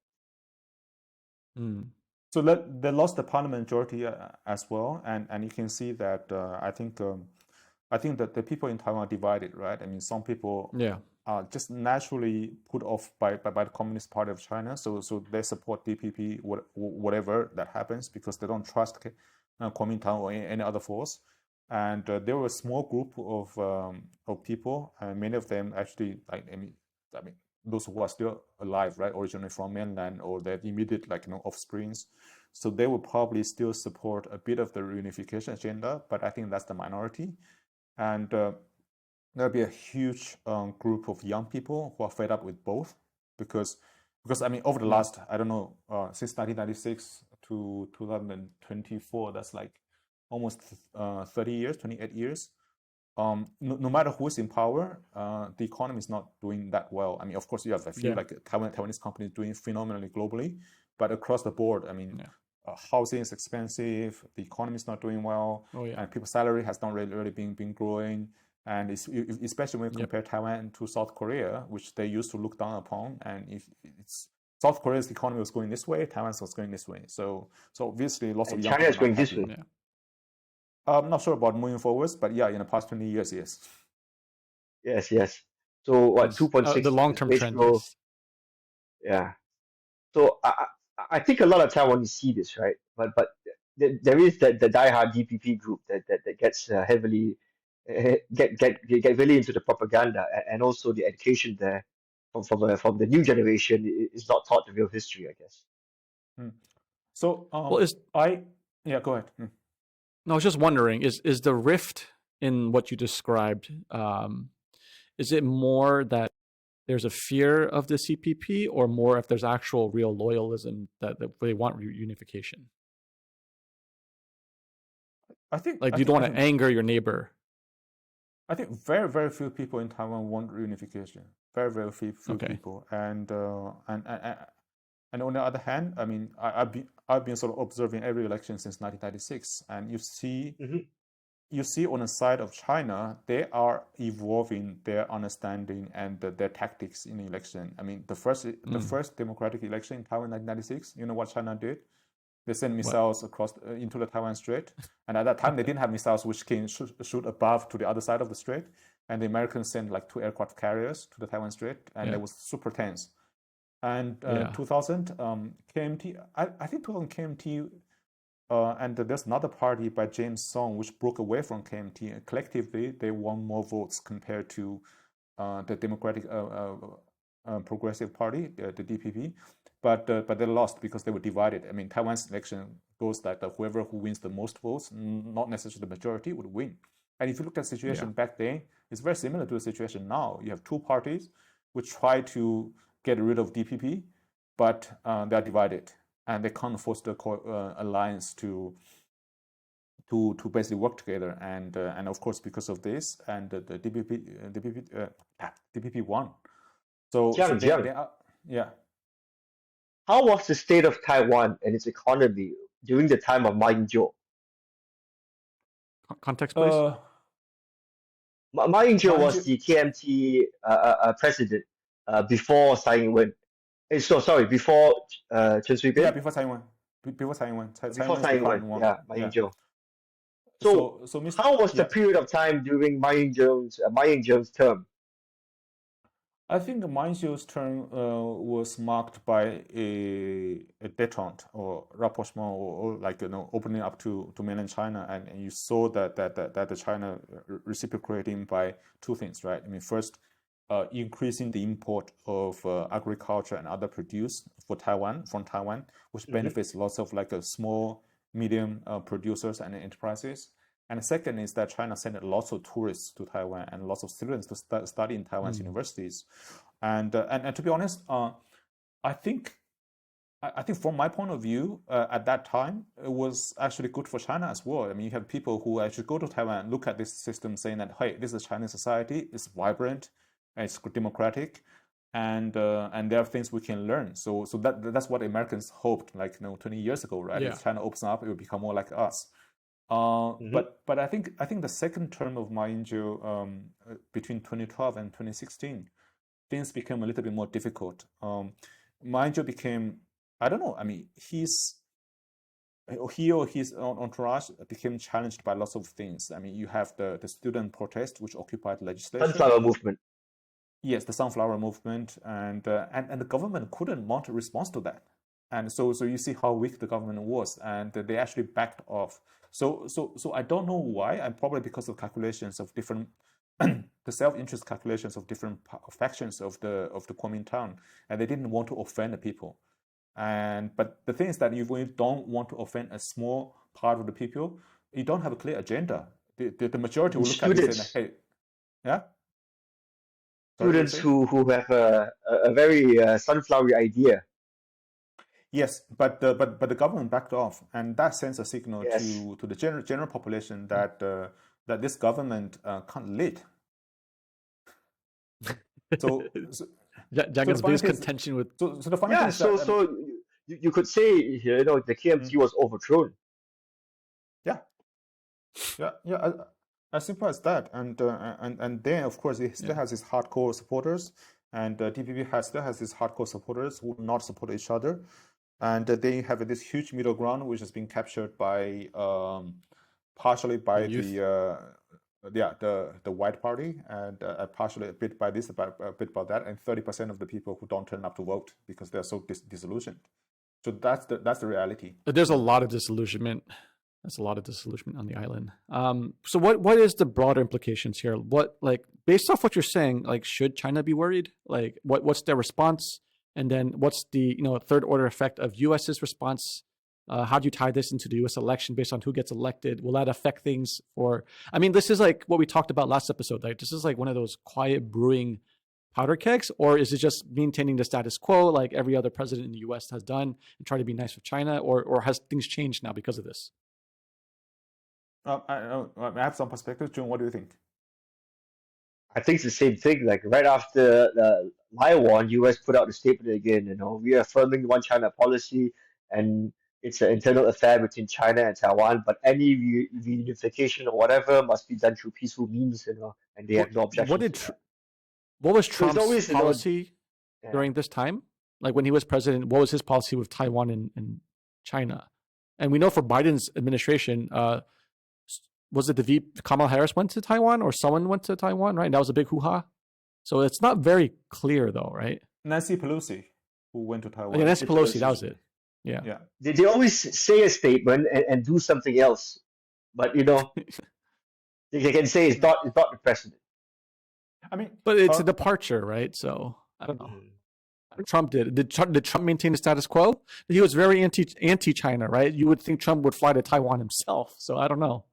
Mm. So they lost the parliament majority as well, and you can see that I think that the people in Taiwan are divided, right? I mean, some people Yeah. are just naturally put off by the Communist Party of China, so they support DPP whatever that happens because they don't trust Kuomintang or any other force. And there were a small group of people, and many of them actually like I mean those who are still alive, right, originally from mainland or their immediate offsprings. So they will probably still support a bit of the reunification agenda, but I think that's the minority. And there'll be a huge group of young people who are fed up with both because I mean over the last I don't know since 1996 to 2024, that's like almost 30 years, 28 years. No matter who's in power, the economy is not doing that well. I mean, of course, you have a few like Taiwanese companies doing phenomenally globally, but across the board, I mean, housing is expensive, the economy is not doing well, and people's salary has not really been growing. And especially when you compare Taiwan to South Korea, which they used to look down upon, and if it's South Korea's economy was going this way, Taiwan's was going this way. So obviously, lots of young China is people are going not this happy. way. I'm not sure about moving forwards, but yeah, in the past 20 years, yes. Yes. So what, 2.6 the long-term trend, yes. Yeah. So I think a lot of Taiwanese see this, right? But there is the diehard DPP group that gets heavily get really into the propaganda, and also the education there from the new generation is not taught the real history, I guess. So well, go ahead. No, I was just wondering, is the rift in what you described, is it more that there's a fear of the CPP, or more if there's actual real loyalism that they want reunification? I think like you don't want to anger your neighbor. I think very, very few people in Taiwan want reunification. Very, very few people. And on the other hand, I mean, I've been sort of observing every election since 1996, and you see on the side of China, they are evolving their understanding and their tactics in the election. I mean, the first democratic election in Taiwan in 1996, you know what China did? They sent missiles across into the Taiwan Strait, and at that time they didn't have missiles which can shoot above to the other side of the strait. And the Americans sent like 2 aircraft carriers to the Taiwan Strait, and it was super tense. And 2000 KMT, I think 2000 KMT, and there's another party by James Song which broke away from KMT. And collectively, they won more votes compared to the Democratic Progressive Party, the DPP. But they lost because they were divided. I mean, Taiwan's election goes that whoever who wins the most votes, not necessarily the majority, would win. And if you look at the situation back then, it's very similar to the situation now. You have two parties which try to get rid of DPP, but they are divided, and they can't force the alliance to basically work together. And of course, because of this, and the DPP won. So they are, yeah. How was the state of Taiwan and its economy during the time of Ma Ying-jeou? Context, please. Ma Ying-jeou was the KMT president before Tsai Ing-wen. Before Chen Shui-bian. Yeah, before Tsai Ing-wen. Before Tsai Ing-wen. Before Tsai Ing-wen. Yeah, Ma Ying-jeou. So how was the period of time during Ma Ying-jeou's term? I think Ma Ying-jeou's term was marked by a détente or rapprochement, or like opening up to mainland China, and you saw that the China reciprocating by two things, right? I mean, first, increasing the import of agriculture and other produce from Taiwan, which benefits lots of like small, medium producers and enterprises. And the second is that China sent lots of tourists to Taiwan and lots of students to study in Taiwan's universities. And to be honest, I think I think from my point of view, at that time, it was actually good for China as well. I mean, you have people who actually go to Taiwan, look at this system, saying that, hey, this is Chinese society, it's vibrant, and it's democratic, and there are things we can learn. So that's what Americans hoped, like 20 years ago, right? Yeah. If China opens up, it will become more like us. But I think the second term of Ma Ying-jeou, between 2012 and 2016, things became a little bit more difficult. Ma Ying-jeou became, I don't know. I mean, he or his entourage became challenged by lots of things. I mean, you have the student protest, which occupied legislation. Sunflower movement. Yes, the sunflower movement, and the government couldn't mount a response to that. And so you see how weak the government was, and they actually backed off. So I don't know why, and probably because of calculations of different the self-interest calculations of different factions of the Kuomintang, and they didn't want to offend the people. But the thing is that if you don't want to offend a small part of the people, you don't have a clear agenda. The majority will look at this and say, hey, yeah. Students who have a very sunflowery idea. Yes, but the government backed off, and that sends a signal Yes. to the general population that that this government can't lead. So Jianggan's biggest contention with. So the funny thing is so that, so you could say the KMT was overthrown. yeah, as simple as that. And then of course it still has its hardcore supporters, and DPP still has its hardcore supporters who not support each other, and they have this huge middle ground which has been captured by partially by the White Party, and partially a bit by this, a bit by that, and 30% of the people who don't turn up to vote because they're so disillusioned. So that's the reality. There's a lot of disillusionment. There's a lot of disillusionment on the island. So what is the broader implications here? What, like, based off what you're saying, like, should China be worried? Like, what's their response? And then what's the third order effect of US's response? How do you tie this into the US election based on who gets elected? Will that affect things for, I mean, this is like what we talked about last episode, right? This is like one of those quiet brewing powder kegs, or is it just maintaining the status quo like every other president in the US has done and try to be nice with China, or has things changed now because of this? I have some perspective. Joon, what do you think? I think it's the same thing. Like right after the Taiwan, US put out a statement again, reaffirming the one China policy, and it's an internal affair between China and Taiwan, but any reunification or whatever must be done through peaceful means, and they have no objections. What was Trump's policy during this time? Like when he was president, what was his policy with Taiwan and China? And we know for Biden's administration, was it Kamala Harris went to Taiwan, or someone went to Taiwan, right? And that was a big hoo-ha. So it's not very clear though, right? Nancy Pelosi, who went to Taiwan. Yeah, Nancy Pelosi, that was it. Yeah. They always say a statement and do something else, but they can say it's not the precedent. I mean, but it's a departure, right? So I don't know. Trump did. Did Trump maintain the status quo? He was very anti-China, right? You would think Trump would fly to Taiwan himself. So I don't know.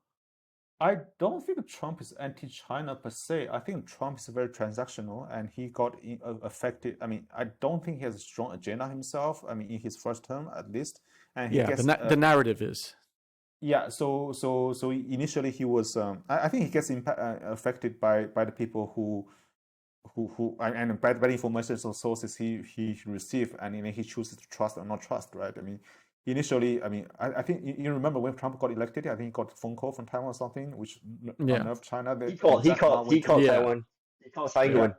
I don't think Trump is anti-China per se. I think Trump is very transactional, and he got affected. I mean, I don't think he has a strong agenda himself. I mean, in his first term at least. And he gets, the narrative is. Yeah. So initially he was. I think he gets affected by the people who and by the information or sources he received, and he chooses to trust or not trust, right? I mean, initially, I think you remember when Trump got elected, I think he got a phone call from Taiwan or something, which unnerved China. He called Taiwan. He called Taiwan.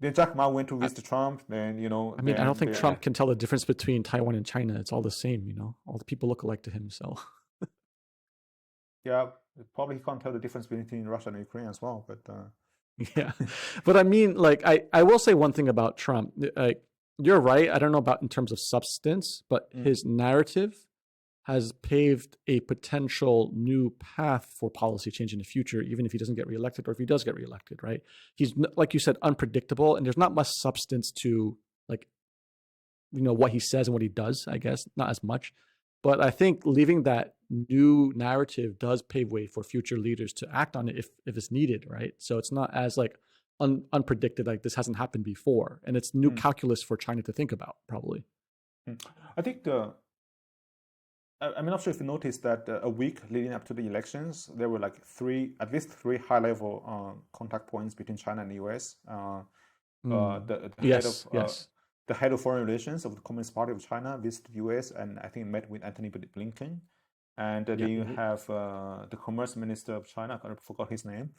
Then Jack Ma went to visit Trump. Then I don't think Trump can tell the difference between Taiwan and China. It's all the same, All the people look alike to him. So. Yeah, probably he can't tell the difference between Russia and Ukraine as well, but. Yeah, but I mean, like, I will say one thing about Trump. Like, you're right. I don't know about in terms of substance, but his narrative has paved a potential new path for policy change in the future, even if he doesn't get reelected, or if he does get reelected, right? He's, like you said, unpredictable, and there's not much substance to, like, what he says and what he does, I guess, not as much. But I think leaving that new narrative does pave way for future leaders to act on it if it's needed, right? So it's not as like unpredicted, like this hasn't happened before, and it's new calculus for China to think about, probably. I think I'm not sure if you noticed that a week leading up to the elections, there were like at least three high-level contact points between China and the US. The head of Yes. the head of foreign relations of the Communist Party of China visited the US and I think met with Anthony Blinken. And then you have the Commerce Minister of China, I forgot his name,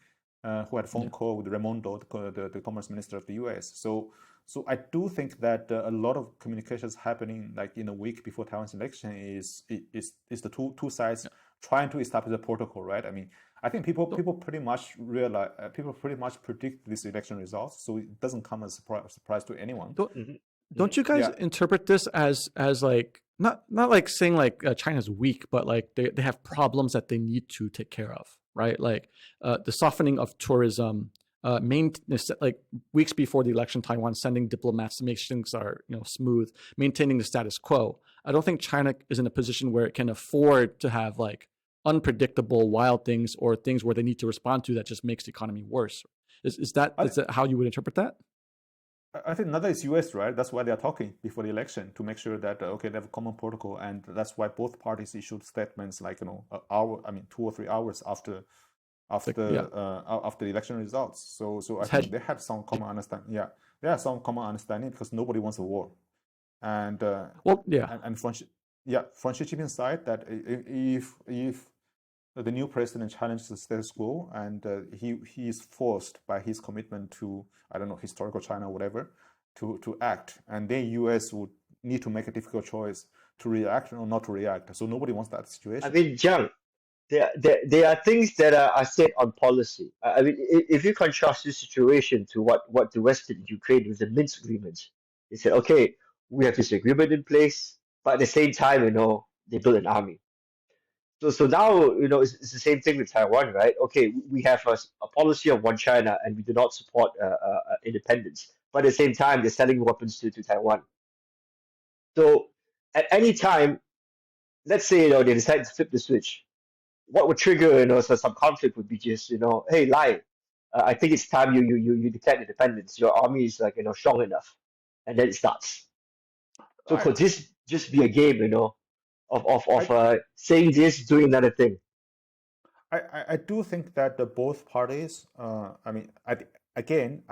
who had a phone call with Raimondo, the Commerce Minister of the US. So I do think that a lot of communications happening like in a week before Taiwan's election is the two sides trying to establish a protocol, right? I mean, I think people pretty much realize people pretty much predict this election results, so it doesn't come as a surprise to anyone. Don't you guys interpret this as like not like saying like China's weak, but like they have problems that they need to take care of, right? Like the softening of tourism, like weeks before the election, Taiwan sending diplomats to make things are smooth, maintaining the status quo. I don't think China is in a position where it can afford to have like unpredictable wild things or things where they need to respond to that just makes the economy worse. Is that how you would interpret that? I think another is US, right? That's why they are talking before the election to make sure that okay, they have a common protocol, and that's why both parties issued statements like 2 or 3 hours after the election results. So I think they had some common understanding. Yeah, they had some common understanding because nobody wants a war, and from Xi Jinping's side, that if the new president challenges the status quo and he is forced by his commitment to, I don't know, historical China or whatever, to act, and then US would need to make a difficult choice to react or not to react. So nobody wants that situation. I mean, Jiang, there are things that are said on policy. I mean, if you contrast this situation to what the West did in Ukraine with the Minsk agreement, they said, okay, we have this agreement in place, but at the same time, they built an army. So now, it's the same thing with Taiwan, right? Okay, we have a policy of one China and we do not support independence. But at the same time, they're selling weapons to Taiwan. So at any time, let's say, they decide to flip the switch. What would trigger, some conflict would be just, hey, Lai, I think it's time you declare independence. Your army is like, strong enough. And then it starts. So could this just be a game, of saying this, doing another thing? I do think that both parties, I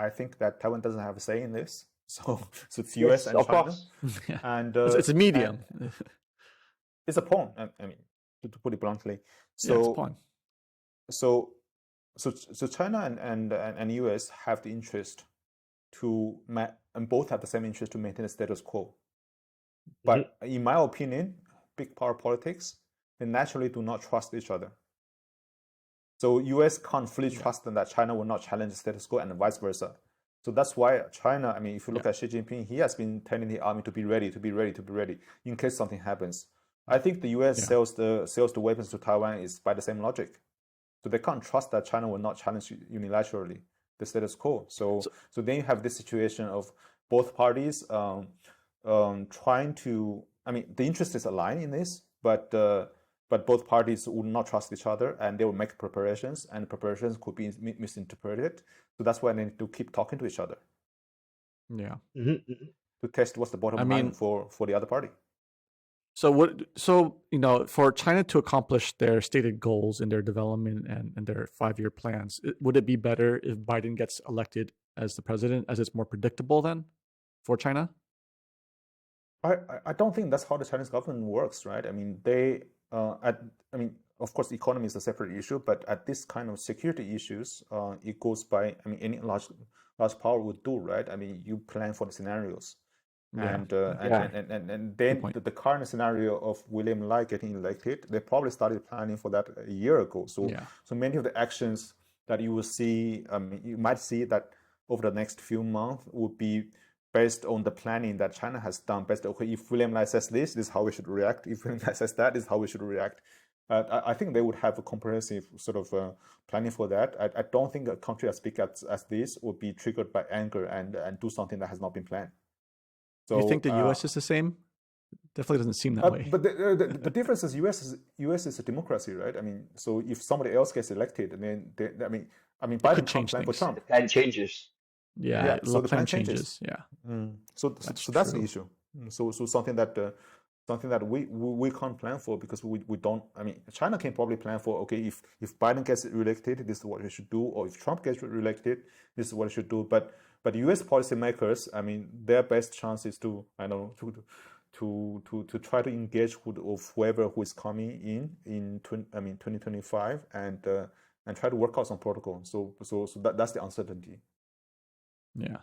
think that Taiwan doesn't have a say in this. So it's US and China. Course. And it's a medium. It's a pawn. I mean, to put it bluntly. So it's a pawn. So China and US have the interest and both have the same interest to maintain the status quo. But in my opinion, big power politics, they naturally do not trust each other. So US can't fully trust that China will not challenge the status quo and vice versa. So that's why China, I mean, if you look at Xi Jinping, he has been telling the army to be ready in case something happens. I think the US sells the weapons to Taiwan is by the same logic. So they can't trust that China will not challenge unilaterally the status quo. So then you have this situation of both parties trying to, I mean, the interest is aligned in this, but both parties would not trust each other, and they will make preparations, and preparations could be misinterpreted. So that's why they need to keep talking to each other. Yeah. To test what's the bottom line for the other party. So for China to accomplish their stated goals in their development and their 5-year plans, would it be better if Biden gets elected as the president, as it's more predictable then for China? I don't think that's how the Chinese government works, right? I mean, of course, the economy is a separate issue, but at this kind of security issues, it goes by, I mean, any large power would do, right? I mean, you plan for the scenarios. And then the current scenario of William Lai getting elected, they probably started planning for that a year ago. So many of the actions that you will see, you might see that over the next few months would be based on the planning that China has done. Okay, if William Lai says this is how we should react. If William Lai says that, is how we should react. I think they would have a comprehensive sort of planning for that. I don't think a country as big as this would be triggered by anger and do something that has not been planned. So, you think the U.S. is the same? Definitely doesn't seem that way. But the difference is U.S. is a democracy, right? I mean, so if somebody else gets elected, then Biden can't plan for Trump. The plan changes. So the plan changes. Yeah. So that's the issue. So something that we can't plan for because we don't. I mean, China can probably plan for, okay, if Biden gets reelected, this is what he should do, or if Trump gets reelected, this is what he should do. But U.S. policymakers, I mean, their best chance is to, I don't know, to try to engage with whoever who is coming in 2025 and try to work out some protocol. So that's the uncertainty. Yeah.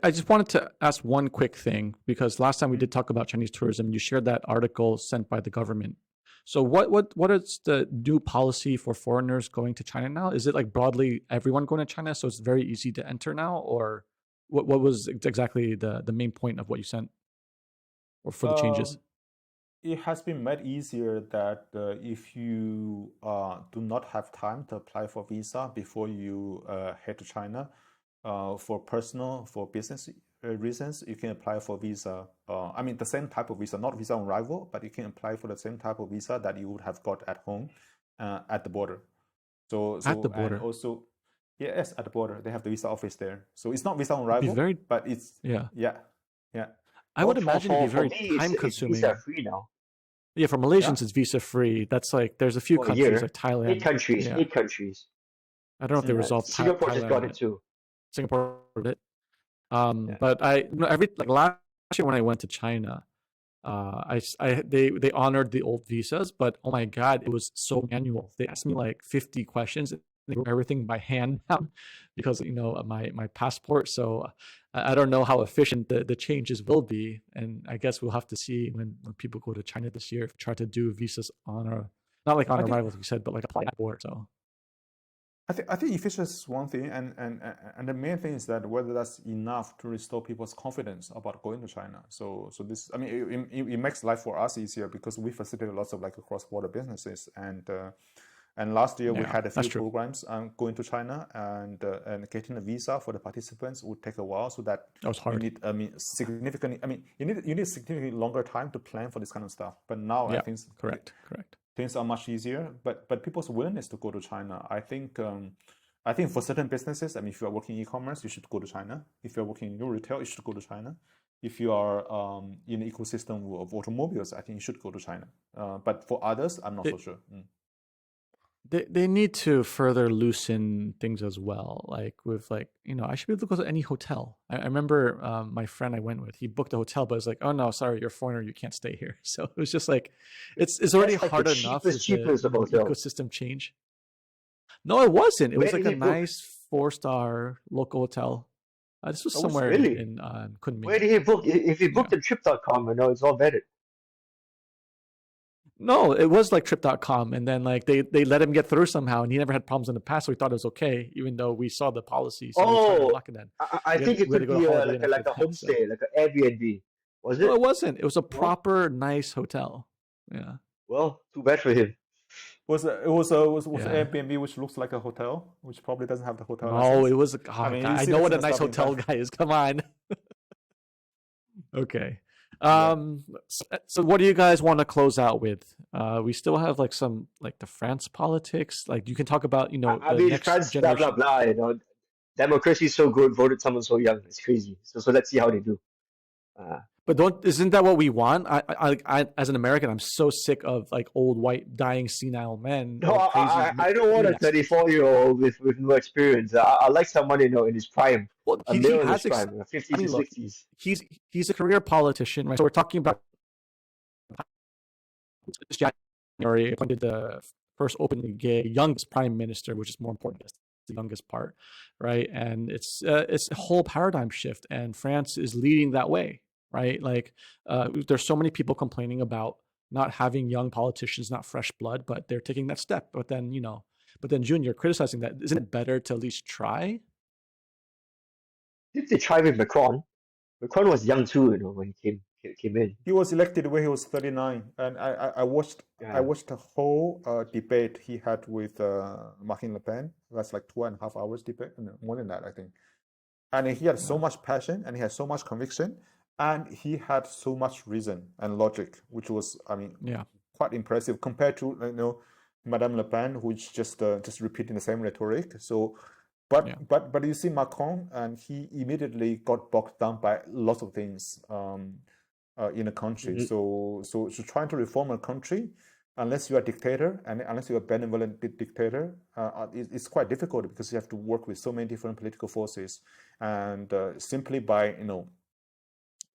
I just wanted to ask one quick thing, because last time we did talk about Chinese tourism, you shared that article sent by the government. So what is the new policy for foreigners going to China now? Is it like broadly everyone going to China, so it's very easy to enter now? Or what was exactly the main point of what you sent, or for the changes? It has been made easier that if you do not have time to apply for visa before you head to China, for business reasons, you can apply for visa. I mean, the same type of visa, not visa on arrival, but you can apply for the same type of visa that you would have got at home at the border. So At the border. And also, yes, at the border, they have the visa office there. So it's not visa on arrival, but it's yeah. I Well, would imagine it'd be very me, time it's consuming. visa free now. Yeah, for Malaysians, it's visa free. That's like, there's a few For a countries year. like Thailand. 8 countries. Yeah. 8 countries. I don't know if they resolved Singapore Thailand just got it too. Singapore did it. But last year when I went to China, they honored the old visas, but oh my God, it was so manual. They asked me like 50 questions. They wrote everything by hand now because, my passport. So I don't know how efficient the changes will be. And I guess we'll have to see when people go to China this year, try to do visas not like on arrival, like you said, but like apply at board. So I think efficiency is one thing, and the main thing is that whether that's enough to restore people's confidence about going to China. So this, I mean, it makes life for us easier because we facilitate lots of like cross-border businesses, and last year we had a few programs going to China, and getting a visa for the participants would take a while, so that was hard. You need you need significantly longer time to plan for this kind of stuff. But now I think correct. Things are much easier, but people's willingness to go to China, I think for certain businesses, I mean, if you are working e-commerce, you should go to China. If you're working in new retail, you should go to China. If you are in an ecosystem of automobiles, I think you should go to China. But for others, I'm not so sure. They need to further loosen things as well. Like with I should be able to go to any hotel. I remember my friend I went with, he booked a hotel, but it's like, oh no, sorry, you're a foreigner, you can't stay here. So it was just like, it's already hard enough with the ecosystem change. No, it wasn't. It was like a nice 4-star local hotel. This was somewhere in Kunming. Where did he book? If he booked at trip.com, I know it's all vetted. No, it was like trip.com, and then like they let him get through somehow, and he never had problems in the past, so we thought it was okay, even though we saw the policy. So I think it could be like a homestay, like an Airbnb. Was it? No, it wasn't. It was a proper nice hotel. Yeah. Well, too bad for him. Was Airbnb, which looks like a hotel, which probably doesn't have the hotel. No, it was. I know what a nice hotel guy is. Come on. Okay. So what do you guys want to close out with? We still have like some the France politics. Like you can talk about I mean, France generation. Blah blah blah. Democracy is so good. Voted someone so young. It's crazy. So let's see how they do. But isn't that what we want? I as an American, I'm so sick of like old white dying senile men. No, I don't want a 34-year-old with no experience. I like someone in his prime. Well, he has prime, 50s and 60s. He's a career politician, right? So we're talking about January appointed the first openly gay youngest prime minister, which is more important. That's the youngest part, right? And it's a whole paradigm shift, and France is leading that way. Right? Like there's so many people complaining about not having young politicians, not fresh blood, but they're taking that step. But then, Joon, you're criticizing that. Isn't it better to at least try? Did they try with Macron? Macron was young too, when he came in. He was elected when he was 39, and I watched the whole debate he had with Marine Le Pen. That's like 2.5 hours debate, more than that, I think. And he had so much passion, and he had so much conviction. And he had so much reason and logic, which was, quite impressive compared to Madame Le Pen, who's just repeating the same rhetoric. So, but you see Macron, and he immediately got bogged down by lots of things. in a country. Mhm. So trying to reform a country, unless you are a dictator and unless you're a benevolent dictator, it's quite difficult because you have to work with so many different political forces, and simply by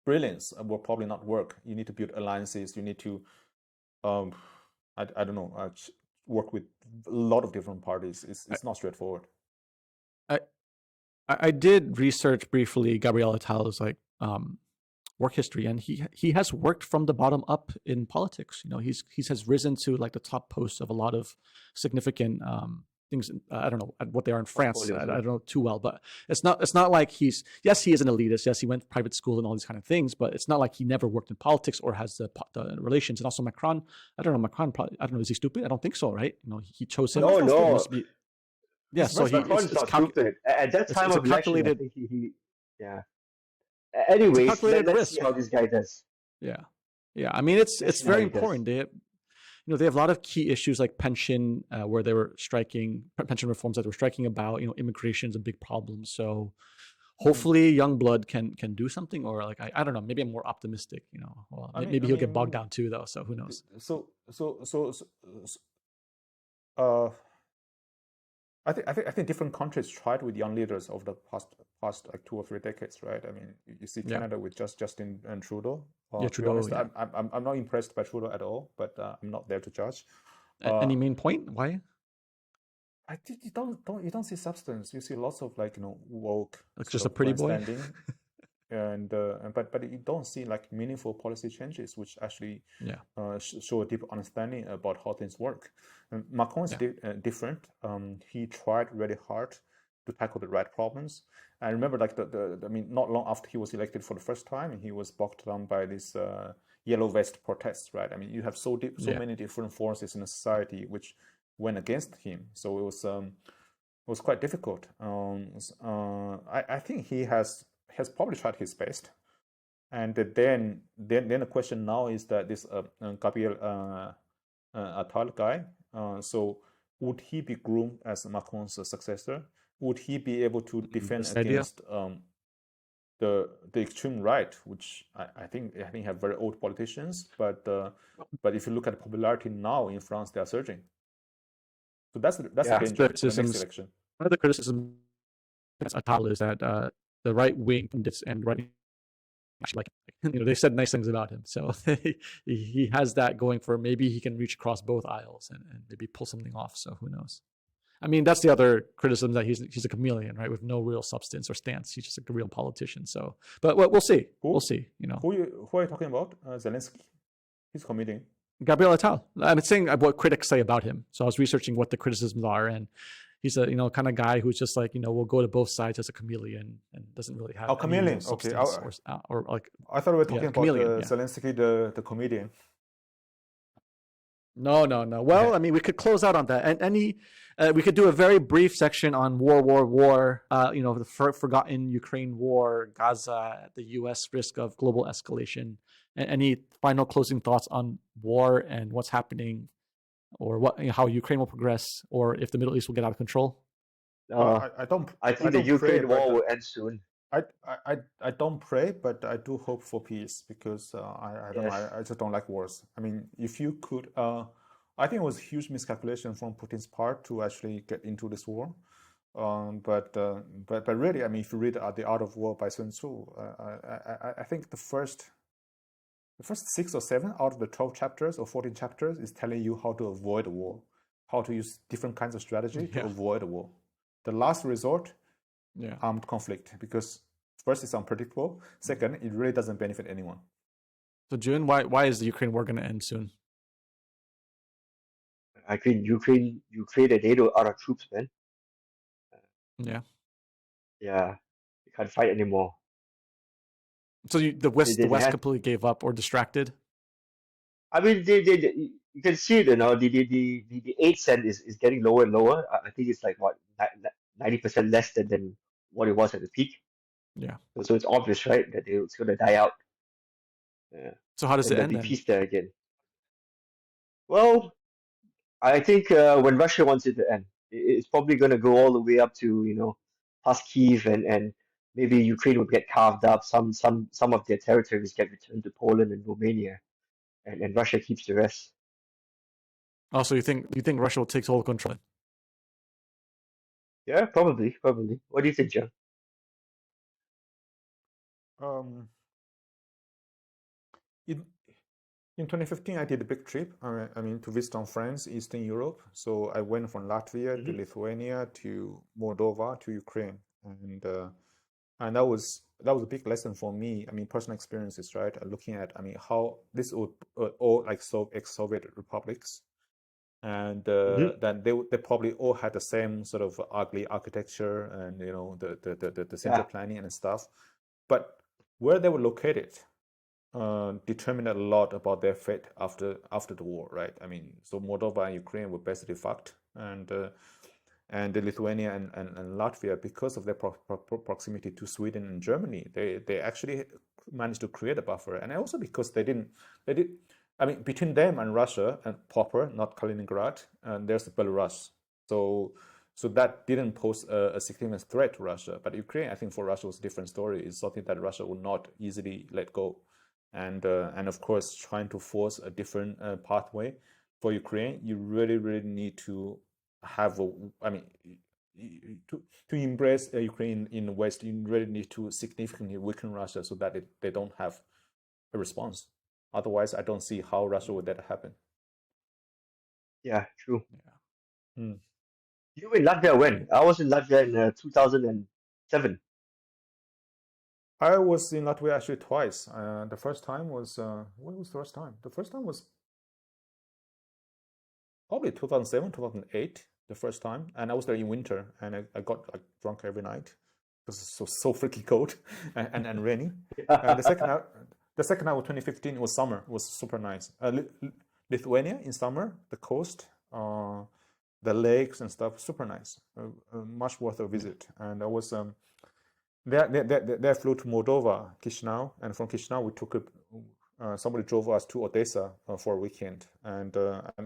brilliance will probably not work. You need to build alliances. You need to I don't know, work with a lot of different parties. It's not straightforward. I did research briefly Gabriel Attal's work history, and he has worked from the bottom up in politics. He has risen to like the top posts of a lot of significant things. I don't know what they are in France. I don't know too well, but it's not like he is an elitist. Yes, he went to private school and all these kind of things, but it's not like he never worked in politics or has the relations. And also Macron, I don't know, Macron probably, I don't know, is he stupid? I don't think so, right? He chose him. No. Yeah, so Macron's not stupid. At that time of election, I think he yeah. Anyways, let's see how this guy does. Yeah. I mean, it's very important. They have a lot of key issues like pension, where they were striking, pension reforms that they were striking about. Immigration is a big problem. So hopefully, young blood can do something, or like I don't know. Maybe I'm more optimistic. Well, maybe he'll get bogged down too, though. So who knows? I think different countries tried with young leaders over the past like 2 or 3 decades, right? I mean, you see Canada with Justin and Trudeau. Trudeau. I'm not impressed by Trudeau at all, but I'm not there to judge. Any main point? Why? I think you don't see substance. You see lots of woke. It's just a pretty boy. But you don't see like meaningful policy changes which actually show a deep understanding about how things work. And Macron is different. He tried really hard to tackle the right problems. I remember like not long after he was elected for the first time, he was bogged down by this yellow vest protests, right? I mean, you have so many different forces in a society which went against him. So it was quite difficult. I think he has probably tried his best, and then the question now is that this Gabriel Attal guy. So would he be groomed as Macron's successor? Would he be able to defend against the extreme right, which I think have very old politicians, but if you look at the popularity now in France, they are surging. So that's the danger of the next election. One of the criticisms of Attal is that the right wing pundits and right actually they said nice things about him, so he has that going for maybe he can reach across both aisles and maybe pull something off. So who knows? I mean, that's the other criticism, that he's a chameleon, right, with no real substance or stance. He's just a real politician. So, but we'll see. We'll see. Who are you talking about? Zelensky. He's a comedian. Gabriel Attal. I'm saying what critics say about him. So I was researching what the criticisms are, and he's a kind of guy who's just like will go to both sides as a chameleon and doesn't really have chameleon. Okay, or like I thought we were talking about Zelensky, the comedian. No. Well, I mean, we could close out on that, and we could do a very brief section on war. The forgotten Ukraine war, Gaza, the U.S. risk of global escalation. And any final closing thoughts on war and what's happening, or how Ukraine will progress, or if the Middle East will get out of control? I think the Ukraine war will end soon. I don't pray, but I do hope for peace, because I just don't like wars. I mean, if you could, I think it was a huge miscalculation from Putin's part to actually get into this war. But really, I mean, if you read The Art of War by Sun Tzu, I think the first 6 or 7 out of the 12 chapters or 14 chapters is telling you how to avoid a war, how to use different kinds of strategy to avoid a war. The last resort, armed conflict, because first, it's unpredictable. Second, it really doesn't benefit anyone. So, Joon, why is the Ukraine war going to end soon? I think Ukraine and NATO are out of troops, man. Yeah, they can't fight anymore. So the West completely gave up or distracted? I mean, you can see it. The 8 cent is getting lower and lower. I think it's like 90% less than what it was at the peak. Yeah. So it's obvious, right, that it's going to die out. Yeah. So how does it end then? Peace there again. Well, I think when Russia wants it to end, it's probably going to go all the way up to past Kyiv and maybe Ukraine would get carved up, some of their territories get returned to Poland and Romania, and Russia keeps the rest. Also, you think Russia will take total control? Yeah, probably. What do you think, John? Um, in in 2015, I did a big trip. I mean, to visit some friends Eastern Europe. So I went from Latvia to Lithuania to Moldova to Ukraine, and that was a big lesson for me. I mean, personal experiences, right? Looking at, I mean, how this would all like ex-Soviet republics, and then they probably all had the same sort of ugly architecture and the central planning and stuff, but where they were located determined a lot about their fate after the war, right? I mean, so Moldova and Ukraine were basically fucked, and Lithuania and Latvia, because of their proximity to Sweden and Germany, they actually managed to create a buffer, and also because they did. I mean, between them and Russia and proper, not Kaliningrad, and there's Belarus. So that didn't pose a significant threat to Russia. But Ukraine, I think for Russia was a different story. It's something that Russia would not easily let go. And of course, trying to force a different pathway for Ukraine, you really, really need to have to embrace Ukraine in the West, you really need to significantly weaken Russia so that they don't have a response. Otherwise, I don't see how Russia would let it happen. Yeah, true. Yeah. You were in Latvia when? I was in Latvia in 2007. I was in Latvia actually twice. The first time was when was the first time? The first time was probably 2007, 2008. The first time, and I was there in winter, and I got like drunk every night because it's so freaky cold and rainy. And the second night was 2015. It was summer. It was super nice. Lithuania in summer, the coast, the lakes and stuff, super nice. Much worth a visit. And I was there flew to Moldova, Chisinau, and from Chisinau we took somebody drove us to Odessa for a weekend, and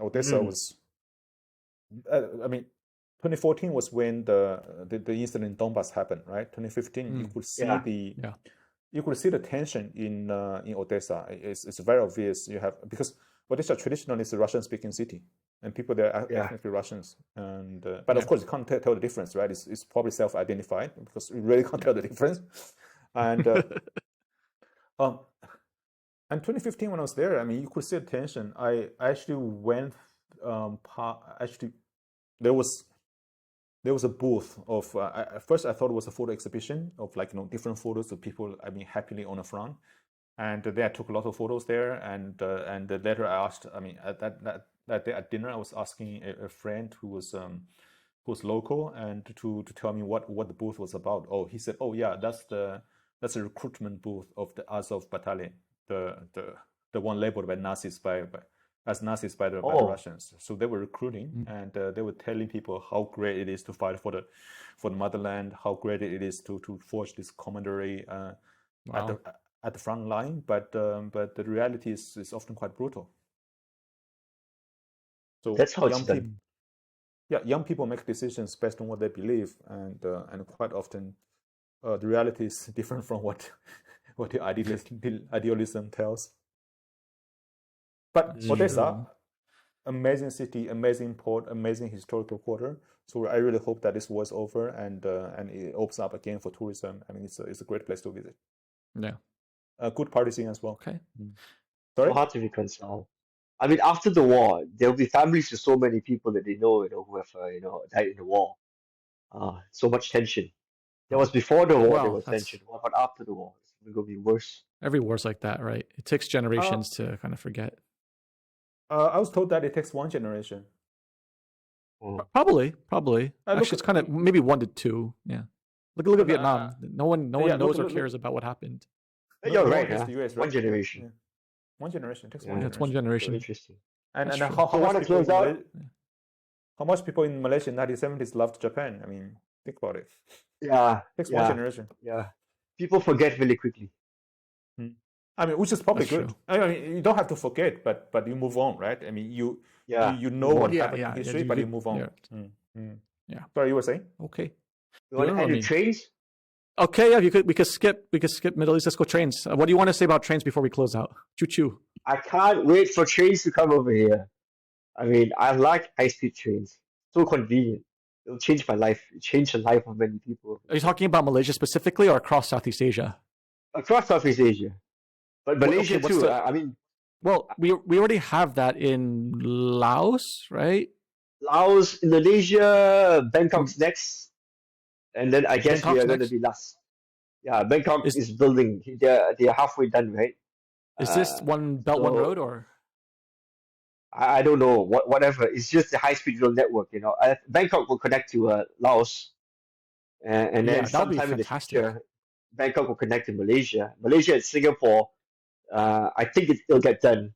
Odessa was. I mean, 2014 was when the incident in Donbass happened, right? 2015, you could see you could see the tension in Odessa. It's very obvious. You have, because Odessa traditionally is a Russian-speaking city, and people there are ethnically Russians. And but of course, you can't tell the difference, right? It's probably self-identified because you really can't tell the difference. And and 2015, when I was there, I mean, you could see the tension. I actually went. Actually, there was a booth of. At first, I thought it was a photo exhibition of different photos of people. I mean, happily on the front, and then I took a lot of photos there. And later I asked. I mean, at that day at dinner, I was asking a friend who was local and to tell me what the booth was about. Oh, he said, oh yeah, that's the recruitment booth of the Azov battalion, the one labeled by Nazis as Nazis by the Russians. So they were recruiting, and they were telling people how great it is to fight for the motherland, how great it is to forge this camaraderie at the front line. But the reality is often quite brutal. So that's how it's done. Young people make decisions based on what they believe, and quite often the reality is different from what the idealism tells. But Odessa, amazing city, amazing port, amazing historical quarter. So I really hope that this war is over and it opens up again for tourism. I mean, it's a great place to visit. Yeah. Good party scene as well. Okay. Sorry? So hard to reconcile. I mean, after the war, there will be families with so many people that they know, who have, died in the war. So much tension. That was before the war, there was tension. What about after the war? It's going to be worse. Every war's like that, right? It takes generations to kind of forget. I was told that it takes one generation. Probably. Actually, it's kind of maybe 1 to 2. Yeah. Look at Vietnam. No one knows or cares about what happened. You're right. US, right? One generation. Yeah. One generation. It takes one generation. It's 1 generation. So interesting. And how much people in Malaysia in the 1970s loved Japan? I mean, think about it. Yeah. It takes one generation. Yeah. People forget really quickly. I mean, which is probably good. True. I mean, you don't have to forget, but you move on, right? I mean, you know what happened in history, but you move on. Yeah. Sorry, you were saying? Okay. You want to add the trains? Okay, yeah, we could skip Middle East. Let's go trains. What do you want to say about trains before we close out? Choo choo. I can't wait for trains to come over here. I mean, I like high-speed trains. So convenient. It'll change my life. It'll change the life of many people Are you talking about Malaysia specifically or across Southeast Asia? across Southeast Asia. But Malaysia okay, too. I mean, well, we already have that in Laos, right? Laos, Indonesia, Bangkok's next, and then I guess we Bangkok's are going to next? be last. Yeah, Bangkok Is is building. They're halfway done, right? this one belt, one So road, or I don't know whatever. It's just a high-speed rail network, you know. Bangkok will connect to Laos, and then yeah, that would be sometime in the fantastic. future, Bangkok will connect to Malaysia. Malaysia and Singapore. I think it'll get done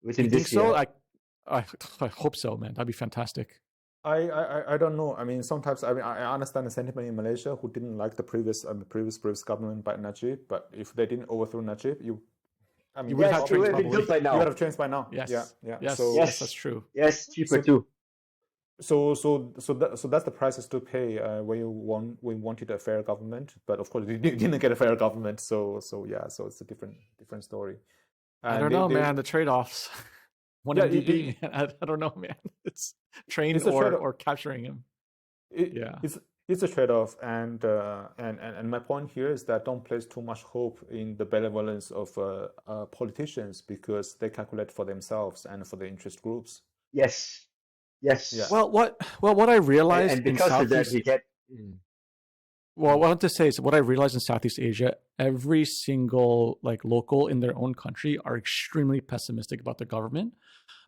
within You think this so? year. I hope so, man. That'd be fantastic. I don't know. I mean, sometimes I understand the sentiment in Malaysia who didn't like the previous government by Najib, but if they didn't overthrow Najib, you You would Yes, have it trains would have been probably. built by you would now. have changed by now. Yes. Yeah. Yes. So Yes, that's true. Yes, cheaper So- too. so that's the prices to pay when we wanted a fair government, but of course you didn't get a fair government. So it's a different story. I And don't they- know, they- man. The trade-offs. One Yeah, MDB. I don't know, man. It's train It's a trade-off. or capturing him. Yeah. It's a trade-off, and my point here is that don't place too much hope in the benevolence of politicians because they calculate for themselves and for the interest groups. Yes. Yeah. Well, what I realized And in because of that, Southeast we get. Well, what I want to say is what I realized in Southeast Asia, every single like local in their own country are extremely pessimistic about the government.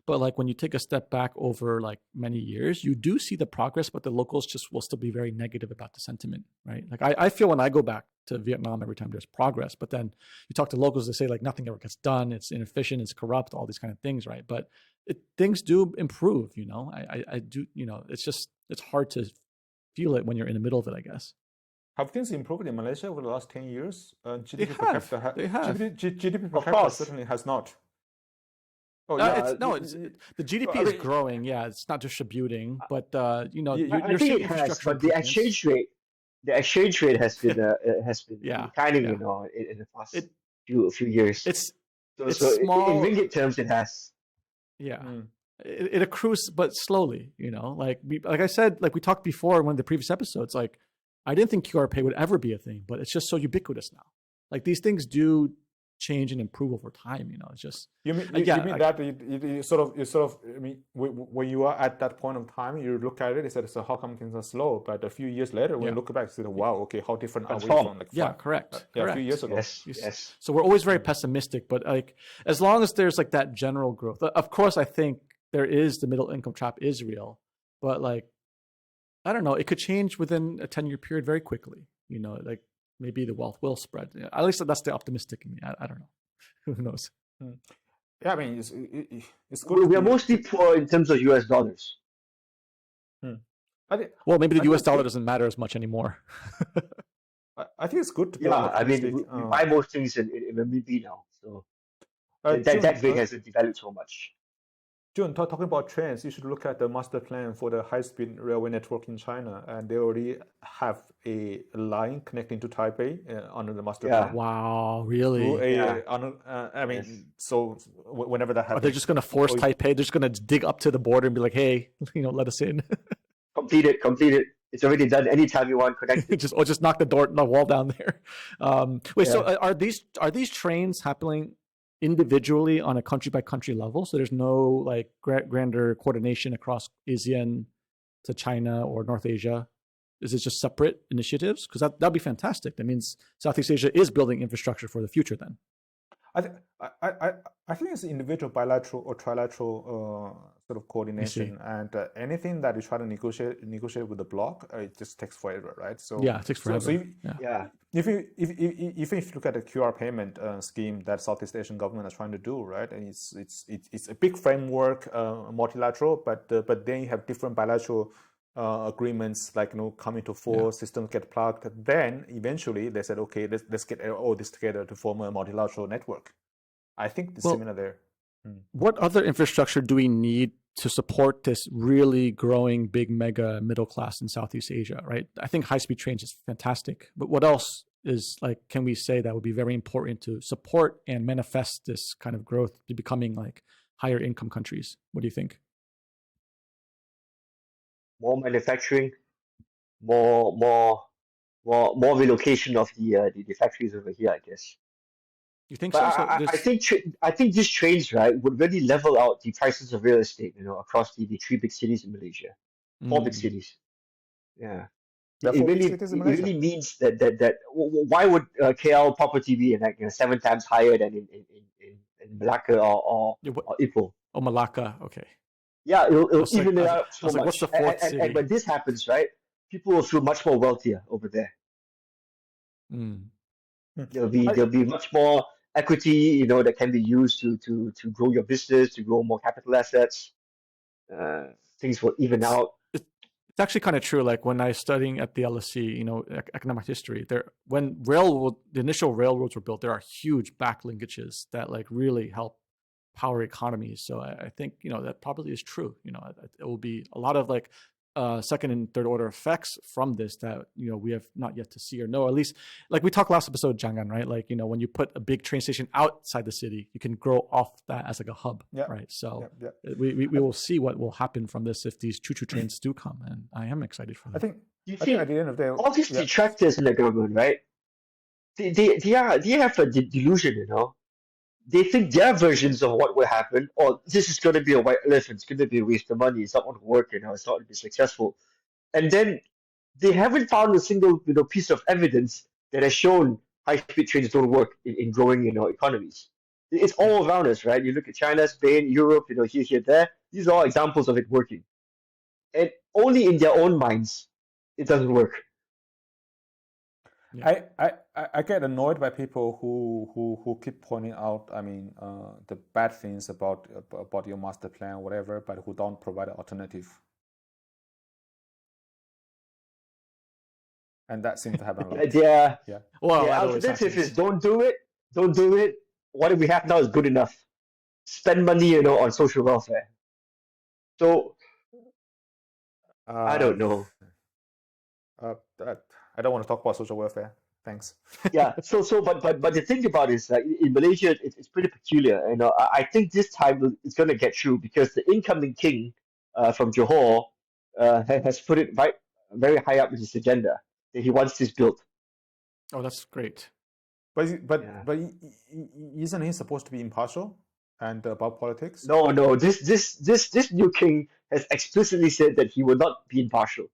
But like when you take a step back over like many years, you do see the progress, but the locals just will still be very negative about the sentiment, right? Like I feel when I go back to Vietnam every time there's progress, but then you talk to locals, they say like nothing ever gets done, it's inefficient, it's corrupt, all these kind of things, right? But things do improve, you know. I do, you know, it's hard to feel it when you're in the middle of it, I guess. Have things improved in Malaysia over the last 10 years? They have. They have. GDP per Of capita course. certainly has not. Oh, Uh, yeah. it's the GDP I is mean- growing. Yeah, it's not distributing, but you know, Yeah, I you're think seeing it has, infrastructure but the improvements. exchange rate has been Yeah, declining, yeah. you know, in the past It- few years. It's it's So in small. ringgit terms, it has. Yeah. Mm. It accrues, but slowly, you know, like I said, like we talked before in one of the previous episodes, like I didn't think QR Pay would ever be a thing, but it's just so ubiquitous now. Like these things do change and improve over time, you know. It's just You mean yeah, you mean that you sort of I mean when you are at that point of time you look at it and say so how come things are slow, but a few years later when Yeah. you look back you say wow, okay, how different are we Transform. from like yeah, five- correct. yeah, a correct. few years ago. Yes, You s- yes. So we're always very pessimistic, but like as long as there's like that general growth, of course, I think there is the middle income trap is real, but like I don't know, it could change within a 10-year period very quickly. You know, like maybe the wealth will spread. At least that's the optimistic in me. I don't know. Who knows? Yeah, I mean it's good. We to are be- mostly poor in terms of US dollars. I think Well, maybe I the think US it's dollar good. doesn't matter as much anymore. I think it's good to be Yeah, I mean, optimistic. we buy most things in RMB now, so June, that rate hasn't developed so much. June, talking about trains, you should look at the master plan for the high-speed railway network in China, and they already have a line connecting to Taipei under the master Yeah. plan. Wow, Through really? a, Yeah. I mean, Yes. so whenever that Are happens, they just going to force or- Taipei? They're just going to dig up to the border and be like, "Hey, you know, let us in." Complete it. It's already done. Anytime you want, connect it. just knock the wall down there. Wait, so Yeah. are these trains happening individually on a country by country level? So there's no like grander coordination across ASEAN to China or North Asia. Is it just separate initiatives? Because that'd be fantastic. That means Southeast Asia is building infrastructure for the future. Then I think it's individual, bilateral, or trilateral sort of coordination, and anything that you try to negotiate with the bloc, it just takes forever, right? So yeah, it takes forever. So Yeah. if you look at the QR payment scheme that Southeast Asian government are trying to do, right, and it's a big framework, multilateral, but then you have different bilateral agreements like coming to force, systems get plugged. Then eventually they said, okay, let's get all this together to form a multilateral network. I think it's similar there. What other infrastructure do we need to support this really growing big mega middle class in Southeast Asia, right? I think high-speed trains is fantastic, but what else is like, can we say that would be very important to support and manifest this kind of growth to becoming like higher income countries? What do you think? More manufacturing, more relocation of the factories over here, I guess. You think But so? So I think these trains, right, would really level out the prices of real estate, across the three big cities in Malaysia, four big cities. Yeah, There are it four big really cities in it Malaysia. really means that why would KL property be like 7 times higher than in Malacca or Ipoh? Oh, Malacca. Okay. Yeah, it'll Like, even it out I so was like, what's much. the fourth And city? when this happens, right, people will feel much more wealthier over there. There'll be much more equity, that can be used to grow your business, to grow more capital assets. Things will even out. It's actually kind of true. Like when I was studying at the LSE, economic history, when the initial railroads were built, there are huge back linkages that like really help power economies. So I think, that probably is true. It will be a lot of like second and third order effects from this that, we have not yet to see or know. At least like we talked last episode, Jianggan, right? Like, when you put a big train station outside the city, you can grow off that as like a hub, right? So we will see what will happen from this if these choo-choo trains do come. And I am excited for that. You I think at the end of the day, all these detractors in the government, right? They have a delusion, They think their versions of what will happen, or this is going to be a white elephant, it's going to be a waste of money, it's not going to work, it's not going to be successful. And then they haven't found a single piece of evidence that has shown high-speed trains don't work in growing economies. It's all around us, right? You look at China, Spain, Europe, here, there. These are all examples of it working, and only in their own minds it doesn't work. Yeah. I get annoyed by people who keep pointing out, the bad things about your master plan or whatever, but who don't provide an alternative. And that seems to happen a lot. Yeah. Well, the alternative is don't do it. What we have now is good enough. Spend money, on social welfare. So I don't know. I don't want to talk about social welfare. Thanks. Yeah. So but the thing about it is that in Malaysia it's pretty peculiar. I think this time it's going to get through because the incoming king from Johor has put it very high up in his agenda that he wants this built. Oh, that's great. But isn't he supposed to be impartial and about politics? No. This new king has explicitly said that he will not be impartial.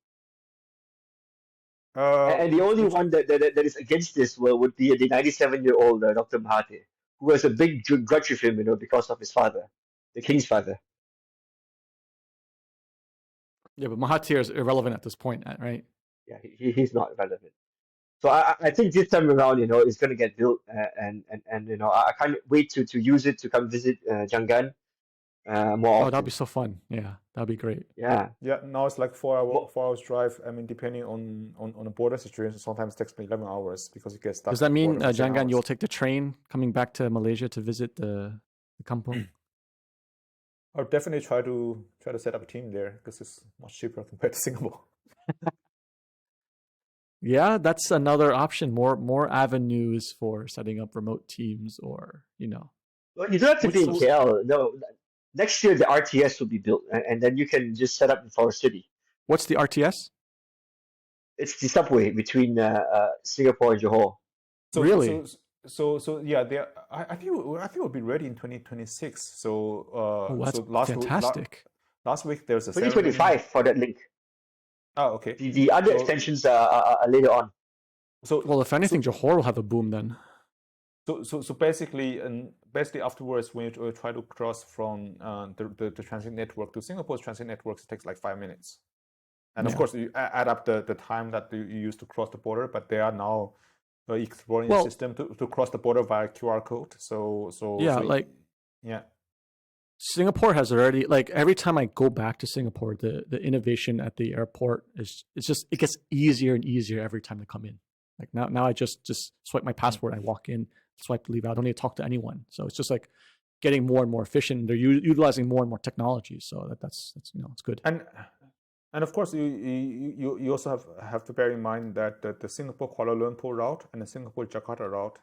And the only one that is against this would be the 97-year-old Dr. Mahathir, who has a big grudge with him, because of his father, the king's father. Yeah, but Mahathir is irrelevant at this point, right? Yeah, he's not relevant. So I think this time around, it's going to get built, and I can't wait to use it to come visit Jianggan more often. That'd be so fun. Yeah, that'd be great. Yeah. Yeah, now it's like 4 hours drive. Depending on the border situation, sometimes it takes me 11 hours because it gets stuck. Does that mean, Jianggan, you'll take the train coming back to Malaysia to visit the kampung? I'll definitely try to set up a team there because it's much cheaper compared to Singapore. Yeah, that's another option. More avenues for setting up remote teams, or Well, you don't have to be in KL. No, next year the RTS will be built, and then you can just set up in Forest City. What's the RTS? It's the subway between Singapore and Johor. Really? So yeah, I think we'll be ready in 2026. That's fantastic. Last week there's a 2025 for that link. Oh, okay. The other extensions are later on. Well, if anything, Johor will have a boom then. So basically afterwards, when you try to cross from the transit network to Singapore's transit networks, it takes like 5 minutes. And of course, you add up the time that you used to cross the border, but they are now exploring a system to cross the border via QR code. Singapore has already, like, every time I go back to Singapore, the innovation at the airport it gets easier and easier every time to come in. Like now I just swipe my passport, I walk in, swipe to leave out. I don't need to talk to anyone. So it's just like getting more and more efficient. They're utilizing more and more technology, so that's it's good. And of course, you also have to bear in mind that the Singapore Kuala Lumpur route and the Singapore Jakarta route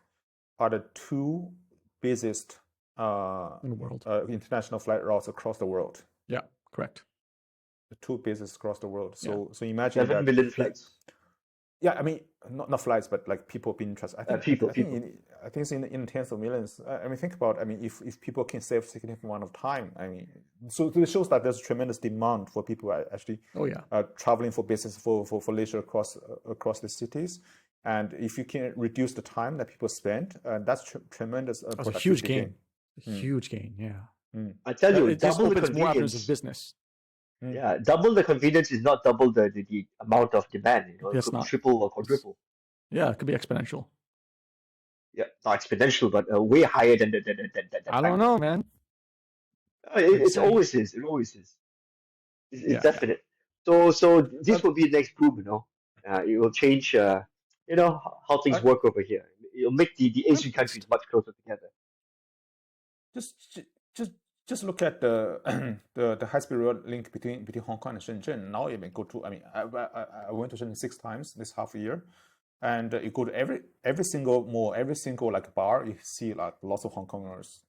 are the two busiest in the world, international flight routes across the world. Yeah, correct. The two busiest across the world. So imagine 7 million flights. Yeah, I mean, not flights, but like people being interested. I think it's in tens of millions. I mean, think about. I mean, if people can save a significant amount of time. I mean, so it shows that there's tremendous demand for people actually. Traveling for business, for leisure across the cities. And if you can reduce the time that people spend, that's tremendous. That's a huge gain. A huge gain. Yeah. I tell you, it just double the opens more avenues convenience. of business. Yeah, double the convenience is not double the amount of demand. It could be triple or quadruple. Yeah, it could be exponential. Yeah, not exponential, but way higher than that. I don't know, man. It always is. It always is. It's definite. So this will be the next boom. It will change. How things work over here. It'll make the Asian countries much closer together. Just look at the high-speed rail link between Hong Kong and Shenzhen. Now you may go to. I mean, I went to Shenzhen 6 times this half a year, and you go to every single mall, every single like bar, you see like lots of Hong Kongers.